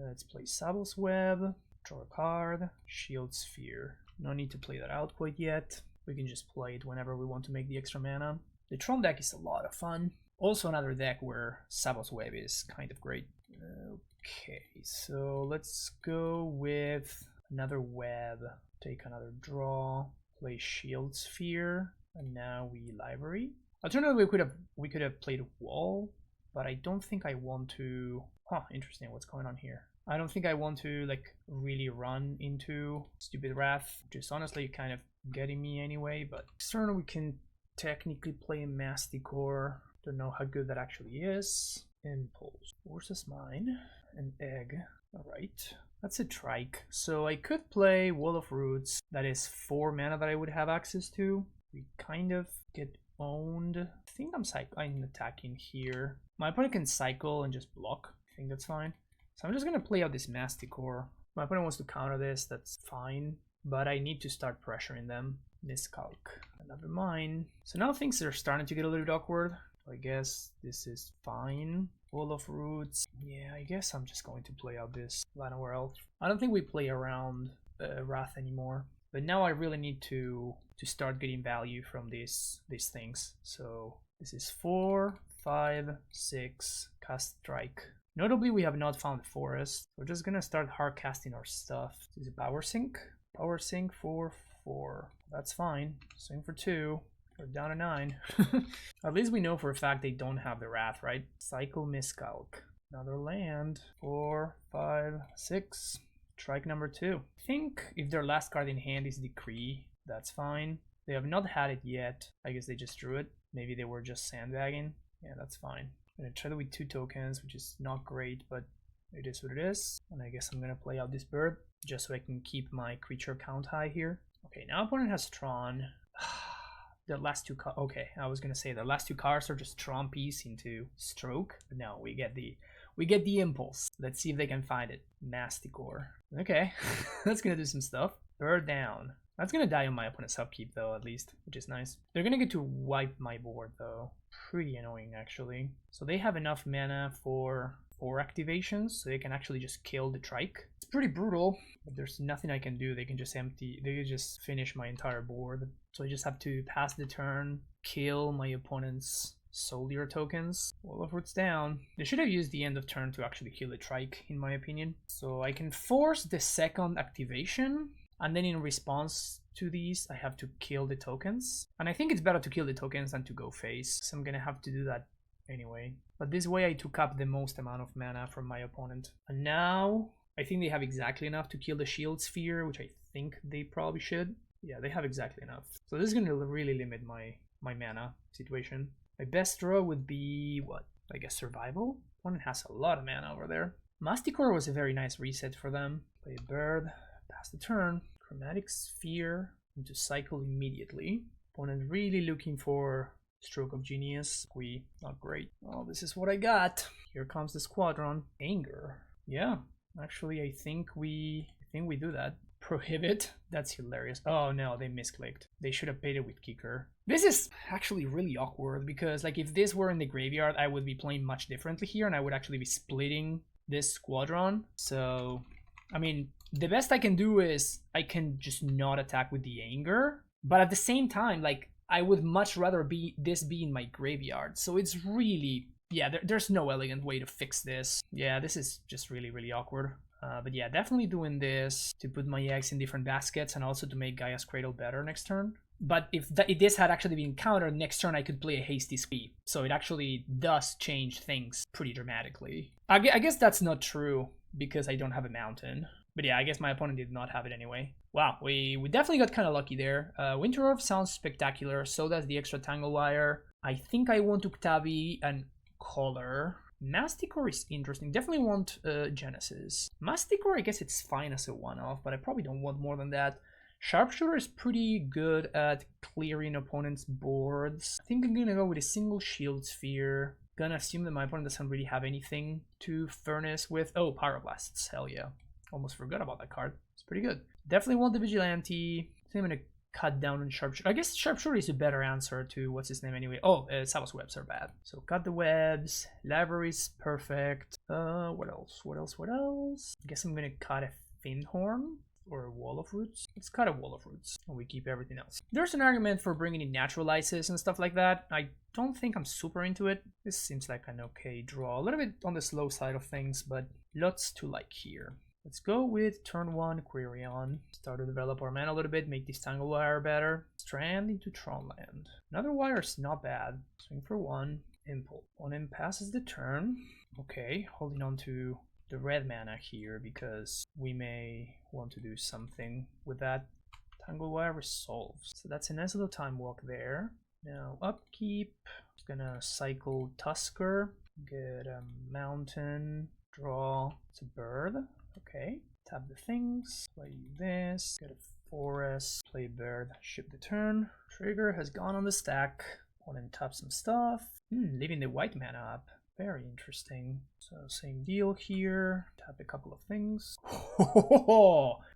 Let's play Savos Web. Draw a card, Shield Sphere. No need to play that out quite yet. We can just play it whenever we want to make the extra mana. The Tron deck is a lot of fun. Also another deck where Savos Web is kind of great. Okay, so let's go with another Web. Take another draw, play Shield Sphere, and now we library. Alternatively, we could have played Wall, but I don't think I want to... Huh, interesting what's going on here. I don't think I want to like really run into Stupid Wrath, which is honestly kind of getting me anyway, but next turn we can technically play Masticore. Don't know how good that actually is. Impulse. Forces Mine. An Egg. Alright. That's a Trike. So I could play Wall of Roots. That is 4 mana that I would have access to. We kind of get owned. I think I'm attacking here. My opponent can cycle and just block. I think that's fine. So I'm just going to play out this Masticore. My opponent wants to counter this, that's fine. But I need to start pressuring them. Miscalc. Another mine. So now things are starting to get a little bit awkward. I guess this is fine. Wall of Roots. Yeah, I guess I'm just going to play out this Llanowar Elf. I don't think we play around Wrath anymore. But now I really need to start getting value from these things. So this is 4, 5, 6, cast Strike. Notably, we have not found Forest. We're just gonna start hard casting our stuff. This is a Power Sink. Power Sink for 4. That's fine. Swing for 2. We're down to 9. At least we know for a fact they don't have the Wrath, right? Cycle Miscalc. Another land. 4, 5, 6. Strike number 2. I think if their last card in hand is Decree, that's fine. They have not had it yet. I guess they just drew it. Maybe they were just sandbagging. Yeah, that's fine. I'm gonna try it with 2 tokens, which is not great, but it is what it is. And I guess I'm gonna play out this bird just so I can keep my creature count high here. Okay, now opponent has Tron. The last 2 cards. Okay, I was gonna say the last 2 cards are just Tron piece into Stroke. But no, we get the impulse. Let's see if they can find it. Masticore. Okay, that's gonna do some stuff. Bird down. That's gonna die on my opponent's upkeep though, at least, which is nice. They're gonna get to wipe my board though. Pretty annoying actually. So they have enough mana for 4 activations, so they can actually just kill the Trike. It's pretty brutal, but there's nothing I can do. They can just finish my entire board. So I just have to pass the turn, kill my opponent's Soldier tokens. Wall of Roots down. They should have used the end of turn to actually kill the Trike, in my opinion. So I can force the second activation, and then in response to these, I have to kill the tokens. And I think it's better to kill the tokens than to go face, so I'm gonna have to do that anyway. But this way I took up the most amount of mana from my opponent. And now I think they have exactly enough to kill the Shield Sphere, which I think they probably should. Yeah, they have exactly enough. So this is gonna really limit my mana situation. My best draw would be, what? I guess Survival? Opponent has a lot of mana over there. Masticore was a very nice reset for them. Play a bird, pass the turn. Chromatic Sphere into cycle immediately. Opponent really looking for Stroke of Genius. Not great. Oh, this is what I got. Here comes the Squadron. Anger. Yeah, actually I think we do that. Prohibit. That's hilarious. Oh no, they misclicked. They should have paid it with Kicker. This is actually really awkward because like if this were in the graveyard, I would be playing much differently here and I would actually be splitting this Squadron. So, I mean, the best I can do is I can just not attack with the Anger, but at the same time, like I would much rather this be in my graveyard. So it's really, yeah, there's no elegant way to fix this. Yeah, this is just really, really awkward. But yeah, definitely doing this to put my eggs in different baskets and also to make Gaia's Cradle better next turn. But if this had actually been countered, next turn I could play a Hasty Sweep. So it actually does change things pretty dramatically. I guess that's not true because I don't have a mountain. But yeah, I guess my opponent did not have it anyway. Wow, we definitely got kind of lucky there. Winter Orb sounds spectacular, so does the extra Tangle Wire. I think I want Uktabi and Color. Masticore is interesting. Definitely want Genesis. Masticore, I guess it's fine as a one-off, but I probably don't want more than that. Sharpshooter is pretty good at clearing opponents' boards. I think I'm gonna go with a single Shield Sphere. Gonna assume that my opponent doesn't really have anything to Furnace with. Oh, Pyroblasts. Hell yeah. Almost forgot about that card. It's pretty good. Definitely want the Vigilante. I think I'm gonna cut down on Sharpshooter. I guess Sharpshooter is a better answer to what's his name anyway. Oh, Savos Webs are bad. So cut the webs. Library's perfect. What else? I guess I'm gonna cut a Finhorn or a Wall of Roots. Let's cut a Wall of Roots and we keep everything else. There's an argument for bringing in Naturalizes and stuff like that. I don't think I'm super into it. This seems like an okay draw. A little bit on the slow side of things, but lots to like here. Let's go with turn 1 Quirion. Start to develop our mana a little bit, make this Tangle Wire better. Strand into Tronland. Another wire's not bad. Swing for 1. Impulse. Opponent passes the turn. Okay, holding on to the red mana here because we may want to do something with that. Tangle Wire resolves. So that's a nice little time walk there. Now upkeep. Just gonna cycle Tusker. Get a mountain. Draw. It's a bird. Okay, tap the things, play this, get a forest, play bird, ship the turn. Trigger has gone on the stack. Opponent tap some stuff. Leaving the white mana up. Very interesting. So same deal here. Tap a couple of things.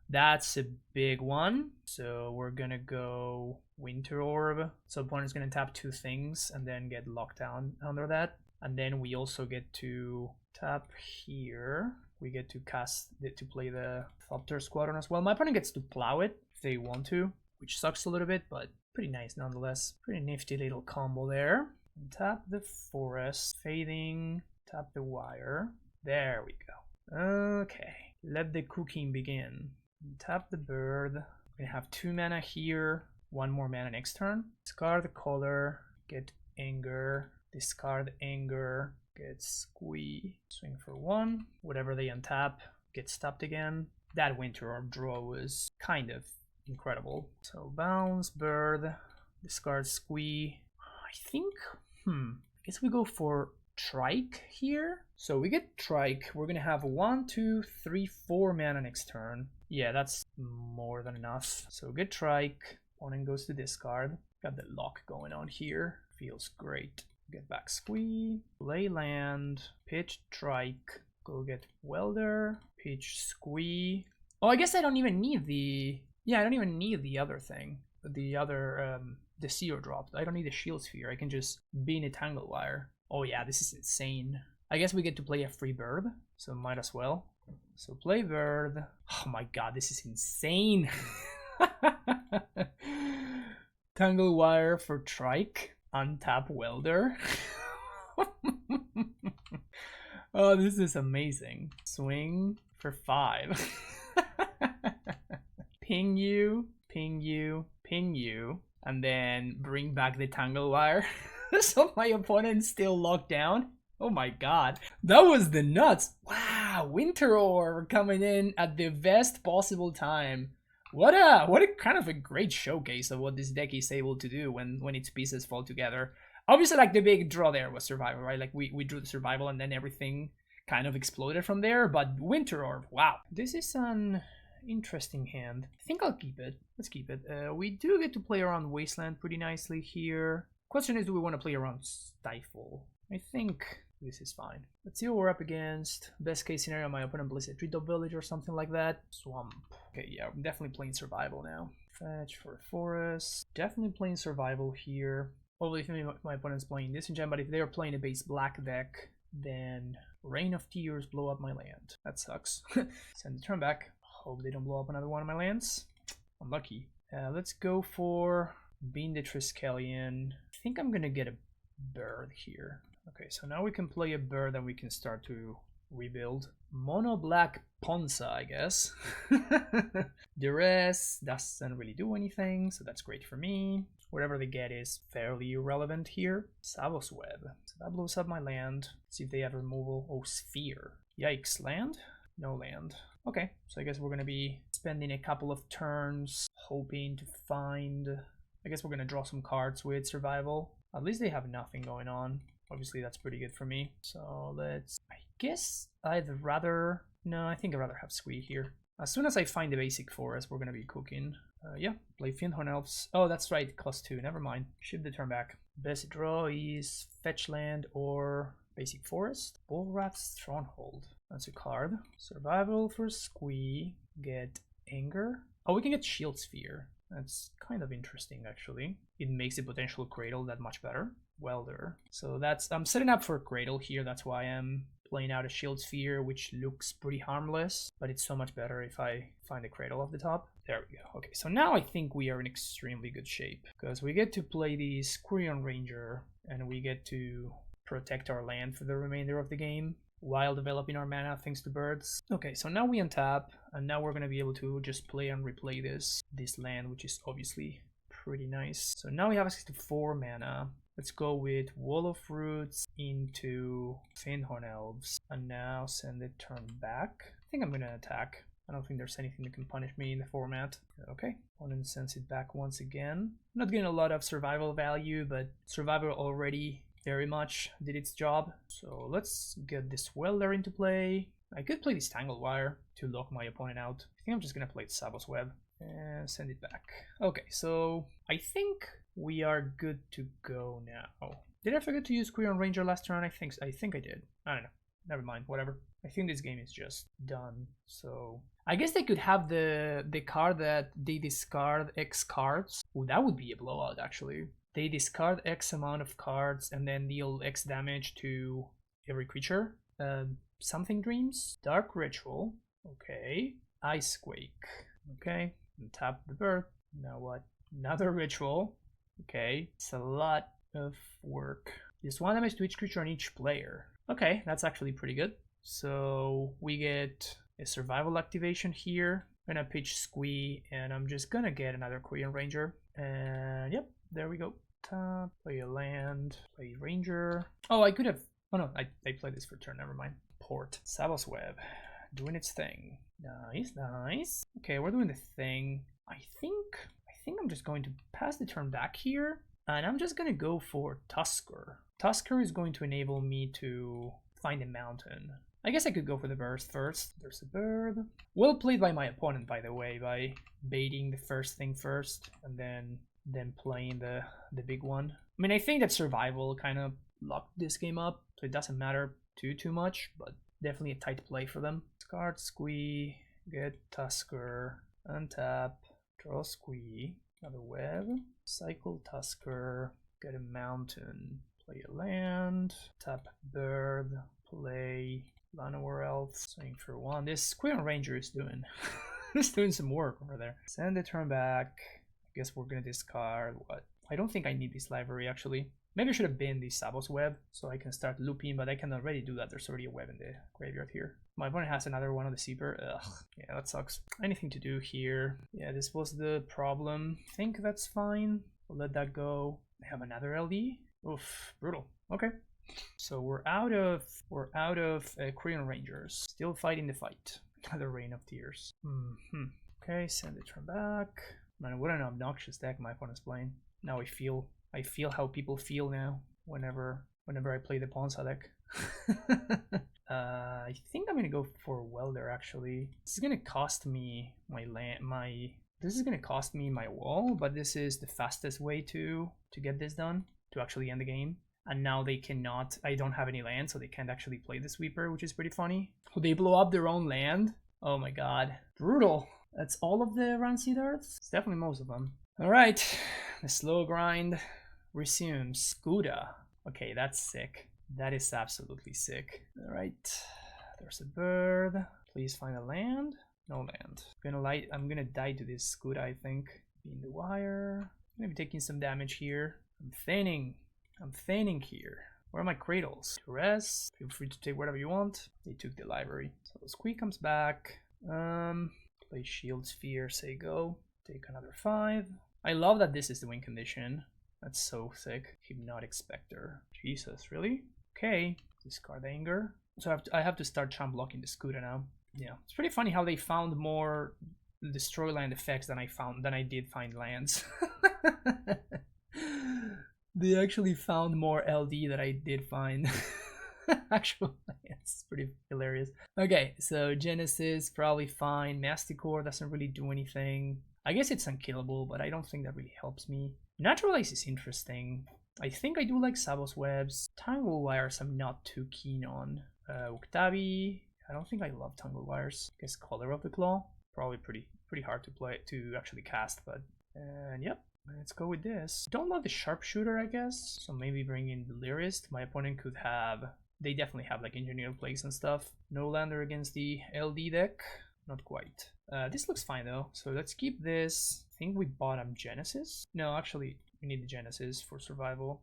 That's a big one. So we're gonna go Winter Orb. So opponent's gonna tap 2 things and then get locked down under that. And then we also get to tap here. We get to to play the Thopter Squadron as well. My opponent gets to plow it if they want to, which sucks a little bit, but pretty nice nonetheless. Pretty nifty little combo there. And tap the forest, fading, tap the wire. There we go. Okay, let the cooking begin. And tap the bird. We're gonna have 2 mana here, 1 more mana next turn. Discard the color, get Anger, discard Anger, get Squee, swing for 1. Whatever they untap gets tapped again. That Winter Orb draw was kind of incredible. So bounce, bird, discard Squee. I think, I guess we go for Trike here. So we get Trike. We're gonna have 1, 2, 3, 4 mana next turn. Yeah, that's more than enough. So get Trike. Opponent goes to discard. Got the lock going on here. Feels great. Get back Squee. Play land. Pitch Trike. Go get Welder. Pitch Squee. Oh, I guess I don't even need the... Yeah, I don't even need the other thing. The other, the Seer drop. I don't need the Shield Sphere. I can just be in a Tangle Wire. Oh yeah, this is insane. I guess we get to play a free bird, so might as well. So play bird. Oh my god, this is insane. Tangle Wire for Trike. Untap Welder. Oh, this is amazing. Swing for 5. Ping you, ping you, ping you, and then bring back the Tangle Wire. So my opponent's still locked down. Oh my god, that was the nuts. Wow, Winter Orb coming in at the best possible time. What a kind of a great showcase of what this deck is able to do when its pieces fall together. Obviously, like, the big draw there was Survival, right? Like, we drew the Survival and then everything kind of exploded from there. But Winter Orb, wow. This is an interesting hand. I think I'll keep it. Let's keep it. We do get to play around Wasteland pretty nicely here. Question is, do we want to play around Stifle? I think this is fine. Let's see what we're up against. Best case scenario, my opponent plays a Treetop Village or something like that. Swamp. Okay, yeah, I'm definitely playing Survival now. Fetch for a forest. Definitely playing Survival here. Probably if my opponent's playing Disengage, but if they're playing a base black deck, then Rain of Tears blow up my land. That sucks. Send the turn back. Hope they don't blow up another one of my lands. Unlucky. Let's go for Being the Triskelion. I think I'm gonna get a bird here. Okay, so now we can play a bird and we can start to rebuild. Mono black Ponza, I guess. Duress doesn't really do anything, so that's great for me. Whatever they get is fairly irrelevant here. Savos Web. So that blows up my land. Let's see if they have removal. Oh, Sphere. Yikes, land? No land. Okay, so I guess we're gonna be spending a couple of turns hoping to find... I guess we're gonna draw some cards with Survival. At least they have nothing going on. Obviously, that's pretty good for me. So let's... I guess I'd rather... No, I think I'd rather have Squee here. As soon as I find the basic forest, we're gonna be cooking. Yeah, play Fyndhorn Elves. Oh, that's right, +2. Never mind. Ship the turn back. Best draw is Fetch Land or Basic Forest. Bullrat's Stronghold. That's a card. Survival for Squee. Get Anger. Oh, we can get Shield Sphere. That's kind of interesting, actually. It makes the potential Cradle that much better. Welder. So that's... I'm setting up for Cradle here. That's why I'm playing out a Shield Sphere, which looks pretty harmless, but it's so much better if I find a Cradle off the top. There we go. Okay, so now I think we are in extremely good shape, because we get to play the Squirion Ranger, and we get to protect our land for the remainder of the game, while developing our mana thanks to birds. Okay, so now we untap, and now we're going to be able to just play and replay this land, which is obviously pretty nice. So now we have access to 4 mana. Let's go with Wall of Roots into Fyndhorn Elves, and now send the turn back. I think I'm going to attack. I don't think there's anything that can punish me in the format. Okay, opponent sends it back once again. I'm not getting a lot of survival value, but survival already very much did its job. So let's get this Welder into play. I could play this Tangle Wire to lock my opponent out. I think I'm just gonna play Savos Web and send it back. Okay, so I think we are good to go now. Did I forget to use Squirion Ranger last turn? I think I did. I don't know. Never mind, whatever. I think this game is just done. So I guess they could have the card that they discard X cards. Oh, that would be a blowout, actually. They discard X amount of cards and then deal X damage to every creature. Something Dreams, Dark Ritual, okay. Icequake, okay. And tap the bird. Now what? Another Ritual, okay. It's a lot of work. Just 1 damage to each creature on each player. Okay, that's actually pretty good. So we get a survival activation here. I'm gonna pitch Squee, and I'm just gonna get another Squirion Ranger. And yep, there we go. Tap, play a land, play ranger. Oh, I could have. Oh no, I played this for turn. Never mind. Port. Savos Web, doing its thing. Nice, nice. Okay, we're doing the thing. I think I'm just going to pass the turn back here, and I'm just gonna go for Tusker. Tusker is going to enable me to find a mountain. I guess I could go for the burst first. There's a bird. Well played by my opponent, by the way, by baiting the first thing first and then playing the big one. I mean, I think that survival kind of locked this game up, so it doesn't matter too much, but definitely a tight play for them. Discard Squee, get Tusker, untap, draw Squee, another web, cycle Tusker, get a mountain, play a land, tap bird, play Llanowar Elf, swing for one. This Queen Ranger is doing doing some work over there. Send the turn back. I guess we're gonna discard what? I don't think I need this library actually. Maybe I should have been the Savos Web so I can start looping, but I can already do that. There's already a web in the graveyard here. My opponent has another one on the Seeper. Ugh, yeah, that sucks. Anything to do here? Yeah, this was the problem. I think that's fine. We'll let that go. I have another LD. Oof, brutal. Okay. So we're out of Korean Rangers. Still fighting the fight. Another Rain of Tears. Okay, send the turn back. Man, what an obnoxious deck my opponent's playing. Now I feel how people feel now whenever I play the Ponza deck. I think I'm gonna go for Welder actually. This is gonna cost me this is gonna cost me my wall, but this is the fastest way to get this done, to actually end the game. And now they cannot, I don't have any land, so they can't actually play the Sweeper, which is pretty funny. Will they blow up their own land? Oh my god. Brutal. That's all of the Rancid Earths? It's definitely most of them. Alright, the slow grind resumes. Skuda. Okay, that's sick. That is absolutely sick. Alright, there's a bird. Please find a land. No land. I'm gonna die to this Skuda, I think. Being the wire. I'm gonna be taking some damage here. I'm feigning here. Where are my cradles? To rest. Feel free to take whatever you want. They took the library. So Squee comes back. Play Shield Sphere, say go. Take another 5. I love that this is the win condition. That's so sick. Hypnotic Spectre. Jesus, really? Okay. Discard Anger. So I have to start champ blocking the Skuda now. Yeah. It's pretty funny how they found more destroy land effects than I did find lands. They actually found more LD than I did find actual lands. It's pretty hilarious. Okay, so Genesis, probably fine. Masticore doesn't really do anything. I guess it's unkillable, but I don't think that really helps me. Naturalize is interesting. I think I do like Savos Webs. Tangle Wires I'm not too keen on. Uktabi, I don't think I love Tangle Wires. I guess Color of the Claw, probably pretty hard to actually cast, but yep. Let's go with this. Don't love the Sharpshooter, I guess. So maybe bring in the Lyrist. My opponent could have... They definitely have like Engineered Plagues and stuff. No lander against the LD deck. Not quite. This looks fine though. So let's keep this. I think we bottom Genesis. No, actually, we need the Genesis for survival.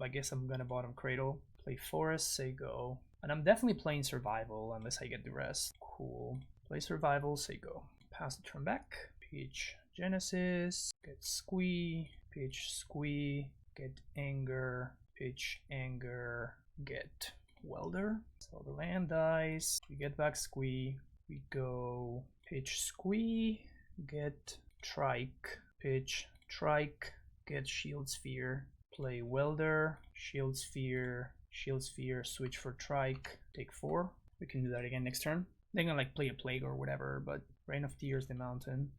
I guess I'm gonna bottom Cradle. Play Forest, say go. And I'm definitely playing survival unless I get the rest. Cool. Play survival, say go. Pass the turn back. Peach. Genesis, get Squee, pitch Squee, get Anger, pitch Anger, get Welder. So the land dies, we get back Squee, we go pitch Squee, get Trike, pitch Trike, get Shield Sphere, play Welder, Shield Sphere, switch for Trike, take 4. We can do that again next turn. They can like play a Plague or whatever, but Rain of Tears, the mountain.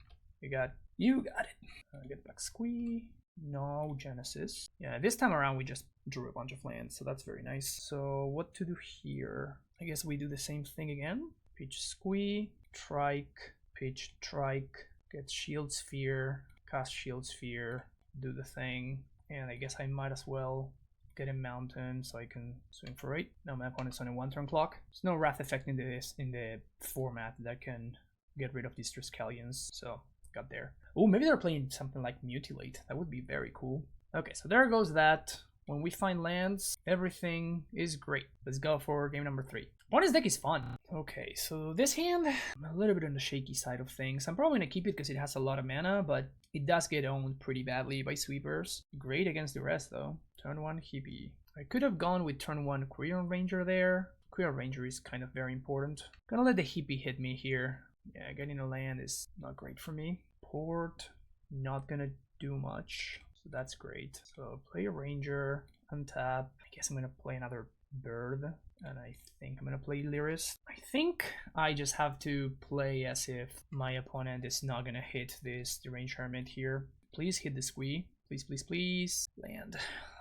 You got it. Get back Squee. No Genesis. Yeah, this time around we just drew a bunch of lands, so that's very nice. So what to do here? I guess we do the same thing again. Pitch Squee, Trike, pitch Trike, get Shield Sphere, cast Shield Sphere, do the thing. And I guess I might as well get a mountain so I can swing for 8. Now my opponent's on a 1-turn clock. There's no Wrath effect in the format that can get rid of these Triskelions, so got there. Oh, maybe they're playing something like Mutilate. That would be very cool. Okay, so there goes that. When we find lands, everything is great. Let's go for game number 3. Bonus deck is fun. Okay, so this hand, I'm a little bit on the shaky side of things. I'm probably gonna keep it because it has a lot of mana, but it does get owned pretty badly by sweepers. Great against the rest though. Turn 1 Hippie. I could have gone with turn 1 Quirion Ranger there. Quirion Ranger is kind of very important. Gonna let the Hippie hit me here. Yeah, getting a land is not great for me. Port, not gonna do much. So that's great. So play a Ranger, untap. I guess I'm gonna play another Bird. And I think I'm gonna play Lyrist. I think I just have to play as if my opponent is not gonna hit this Deranged Hermit here. Please hit the squee. Please, please, please. Land.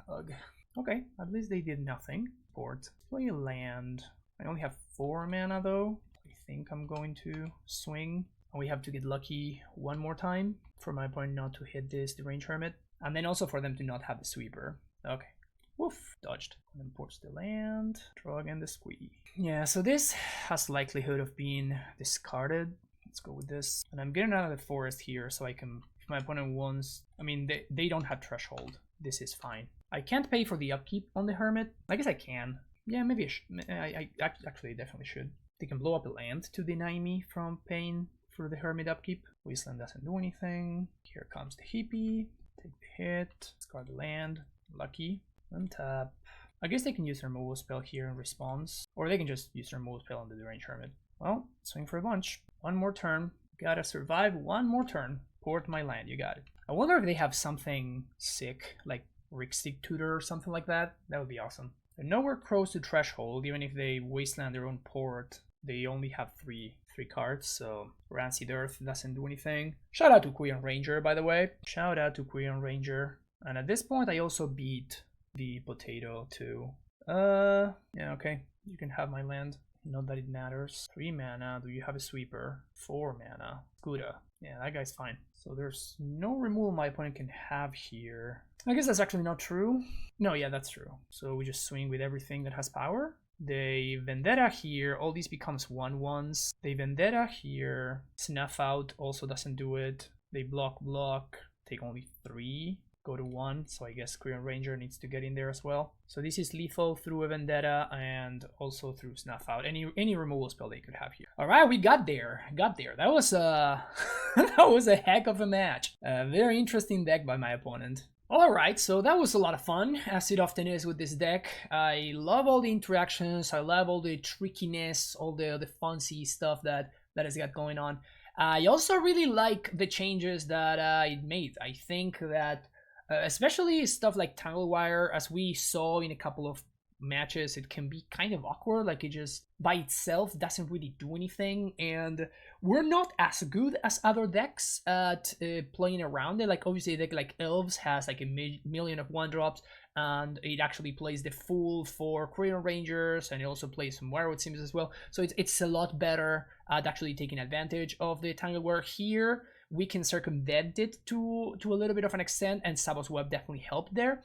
Ugh. Okay, at least they did nothing. Port. Play a land. I only have 4 mana though. I think I'm going to swing. And we have to get lucky one more time for my opponent not to hit this Deranged Hermit. And then also for them to not have the sweeper. Okay. Woof, dodged. And then ports the land, draw again the squee. Yeah, so this has likelihood of being discarded. Let's go with this. And I'm getting out of the forest here so I can, if my opponent wants, I mean, they don't have threshold. This is fine. I can't pay for the upkeep on the hermit. I guess I can. Yeah, maybe I actually definitely should. They can blow up a land to deny me from paying for the hermit upkeep. Wasteland doesn't do anything. Here comes the hippie. Take the hit, discard the land. Lucky. Untap. I guess they can use their removal spell here in response, or they can just use their removal spell on the Deranged Hermit. Well, swing for a bunch. One more turn. Gotta survive one more turn. Port my land, you got it. I wonder if they have something sick, like Rickstick Tutor or something like that. That would be awesome. They're nowhere close to threshold, even if they wasteland their own port. They only have three cards, so Rancid Earth doesn't do anything. Shout out to Quirion Ranger, by the way. Shout out to Quirion Ranger. And at this point, I also beat the potato too. Yeah, okay. You can have my land. Not that it matters. 3 mana. Do you have a sweeper? 4 mana. Gouda. Yeah, that guy's fine. So there's no removal my opponent can have here. I guess that's actually not true. No, yeah, that's true. So we just swing with everything that has power. They Vendetta here. All these becomes 1/1s. They Vendetta here. Snuff Out also doesn't do it. They block. Take only 3. Go to 1, so I guess Quirion Ranger needs to get in there as well. So this is lethal through a Vendetta and also through Snuff Out. Any removal spell they could have here. All right, we got there. That was that was a heck of a match. A very interesting deck by my opponent. All right, so that was a lot of fun, as it often is with this deck. I love all the interactions. I love all the trickiness, all the fancy stuff that it's got going on. I also really like the changes that it made. I think that especially stuff like Tangle Wire, as we saw in a couple of matches, it can be kind of awkward. Like, it just by itself doesn't really do anything, and we're not as good as other decks at playing around it. Like, obviously a deck like Elves has like a million of 1-drops, and it actually plays the full for Quirion Rangers, and it also plays some Wire, it seems, as well. So it's a lot better at actually taking advantage of the Tangle Wire. Here we can circumvent it to a little bit of an extent, and Sabbath's Web definitely helped there.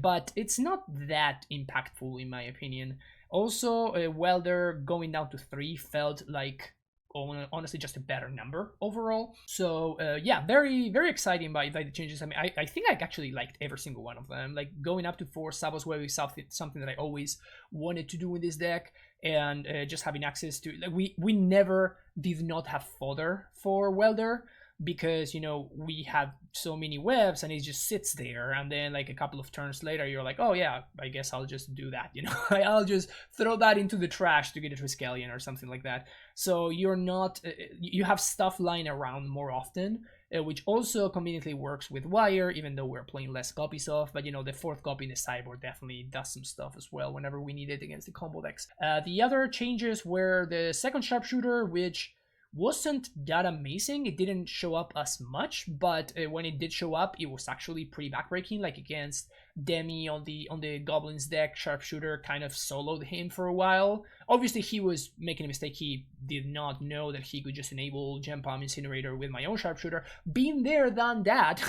But it's not that impactful in my opinion. Also, Welder going down to 3 felt like honestly just a better number overall. So yeah, very exciting by the changes. I mean, I think I actually liked every single one of them. Like, going up to 4 Sabbath's Web is something that I always wanted to do in this deck. And just having access to, like, we never did not have fodder for Welder, because, you know, we have so many webs and it just sits there, and then like a couple of turns later you're like, oh yeah, I guess I'll just do that, you know. I'll just throw that into the trash to get a Triskelion or something like that. So you're not you have stuff lying around more often, which also conveniently works with Wire, even though we're playing less copies of. But, you know, the 4th copy in the sideboard definitely does some stuff as well whenever we need it against the combo decks. The other changes were the 2nd Sharpshooter, which wasn't that amazing. It didn't show up as much, but when it did show up, it was actually pretty backbreaking. Like, against Demi on the Goblins deck, Sharpshooter kind of soloed him for a while. Obviously he was making a mistake. He did not know that he could just enable Gem Palm Incinerator with my own Sharpshooter. Been there, done that.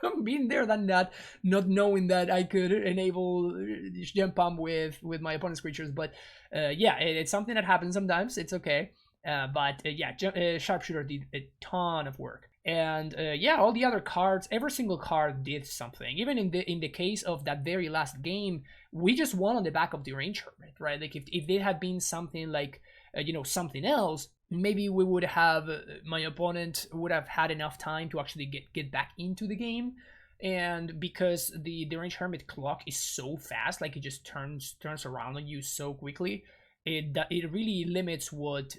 Not knowing that I could enable Gem Palm with my opponent's creatures. But yeah, it's something that happens sometimes. It's okay. But yeah, Sharpshooter did a ton of work. And yeah, all the other cards, every single card did something. Even in the case of that very last game, we just won on the back of the Range Hermit, right? Like if there had been something like something else, maybe we would have my opponent would have had enough time to actually get back into the game. And because the Range Hermit clock is so fast, like it just turns around on you so quickly, it really limits what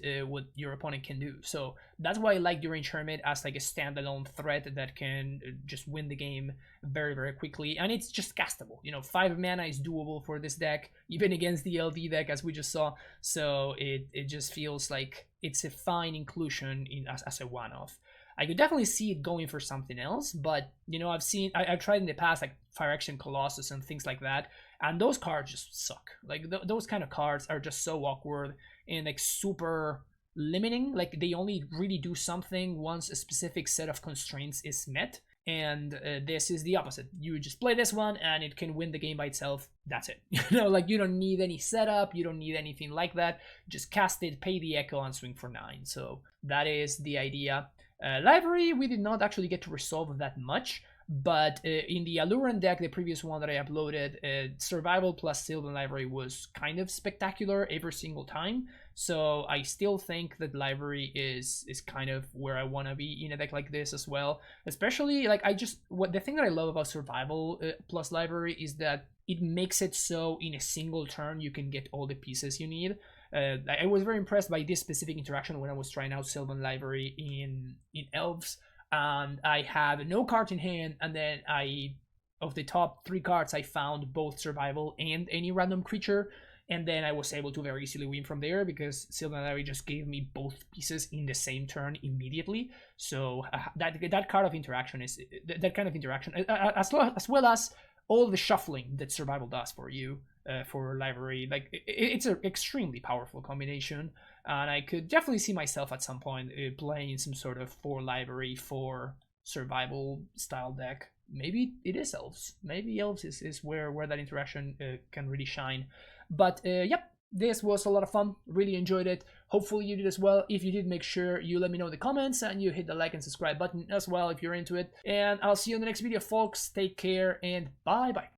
your opponent can do. So that's why I like the Range Hermit as like a standalone threat that can just win the game very, very quickly. And it's just castable. 5 mana is doable for this deck, even against the LD deck, as we just saw. So it just feels like it's a fine inclusion as a one-off. I could definitely see it going for something else, but I've tried in the past like Fire Action Colossus and things like that, and those cards just suck. Like those kind of cards are just so awkward and like super limiting. Like they only really do something once a specific set of constraints is met, and this is the opposite. You just play this one and it can win the game by itself. That's it. Like you don't need any setup, you don't need anything like that. Just cast it, pay the echo, and swing for 9. So that is the idea. Library, we did not actually get to resolve that much, but in the Alluran deck, the previous one that I uploaded, Survival plus Sylvan Library was kind of spectacular every single time. So I still think that Library is kind of where I want to be in a deck like this as well. Especially, like, the thing that I love about Survival plus Library is that it makes it so in a single turn you can get all the pieces you need. I was very impressed by this specific interaction when I was trying out Sylvan Library in Elves, and I had no card in hand, and then of the top 3 cards I found both Survival and any random creature, and then I was able to very easily win from there because Sylvan Library just gave me both pieces in the same turn immediately. So that kind of interaction, as well as all the shuffling that Survival does for you. For Library, like it's an extremely powerful combination, and I could definitely see myself at some point playing some sort of 4 Library, 4 Survival style deck. Maybe it is Elves. Maybe Elves is where that interaction can really shine. But yep, this was a lot of fun. Really enjoyed it. Hopefully you did as well. If you did, make sure you let me know in the comments and you hit the like and subscribe button as well if you're into it. And I'll see you in the next video, folks. Take care and bye bye.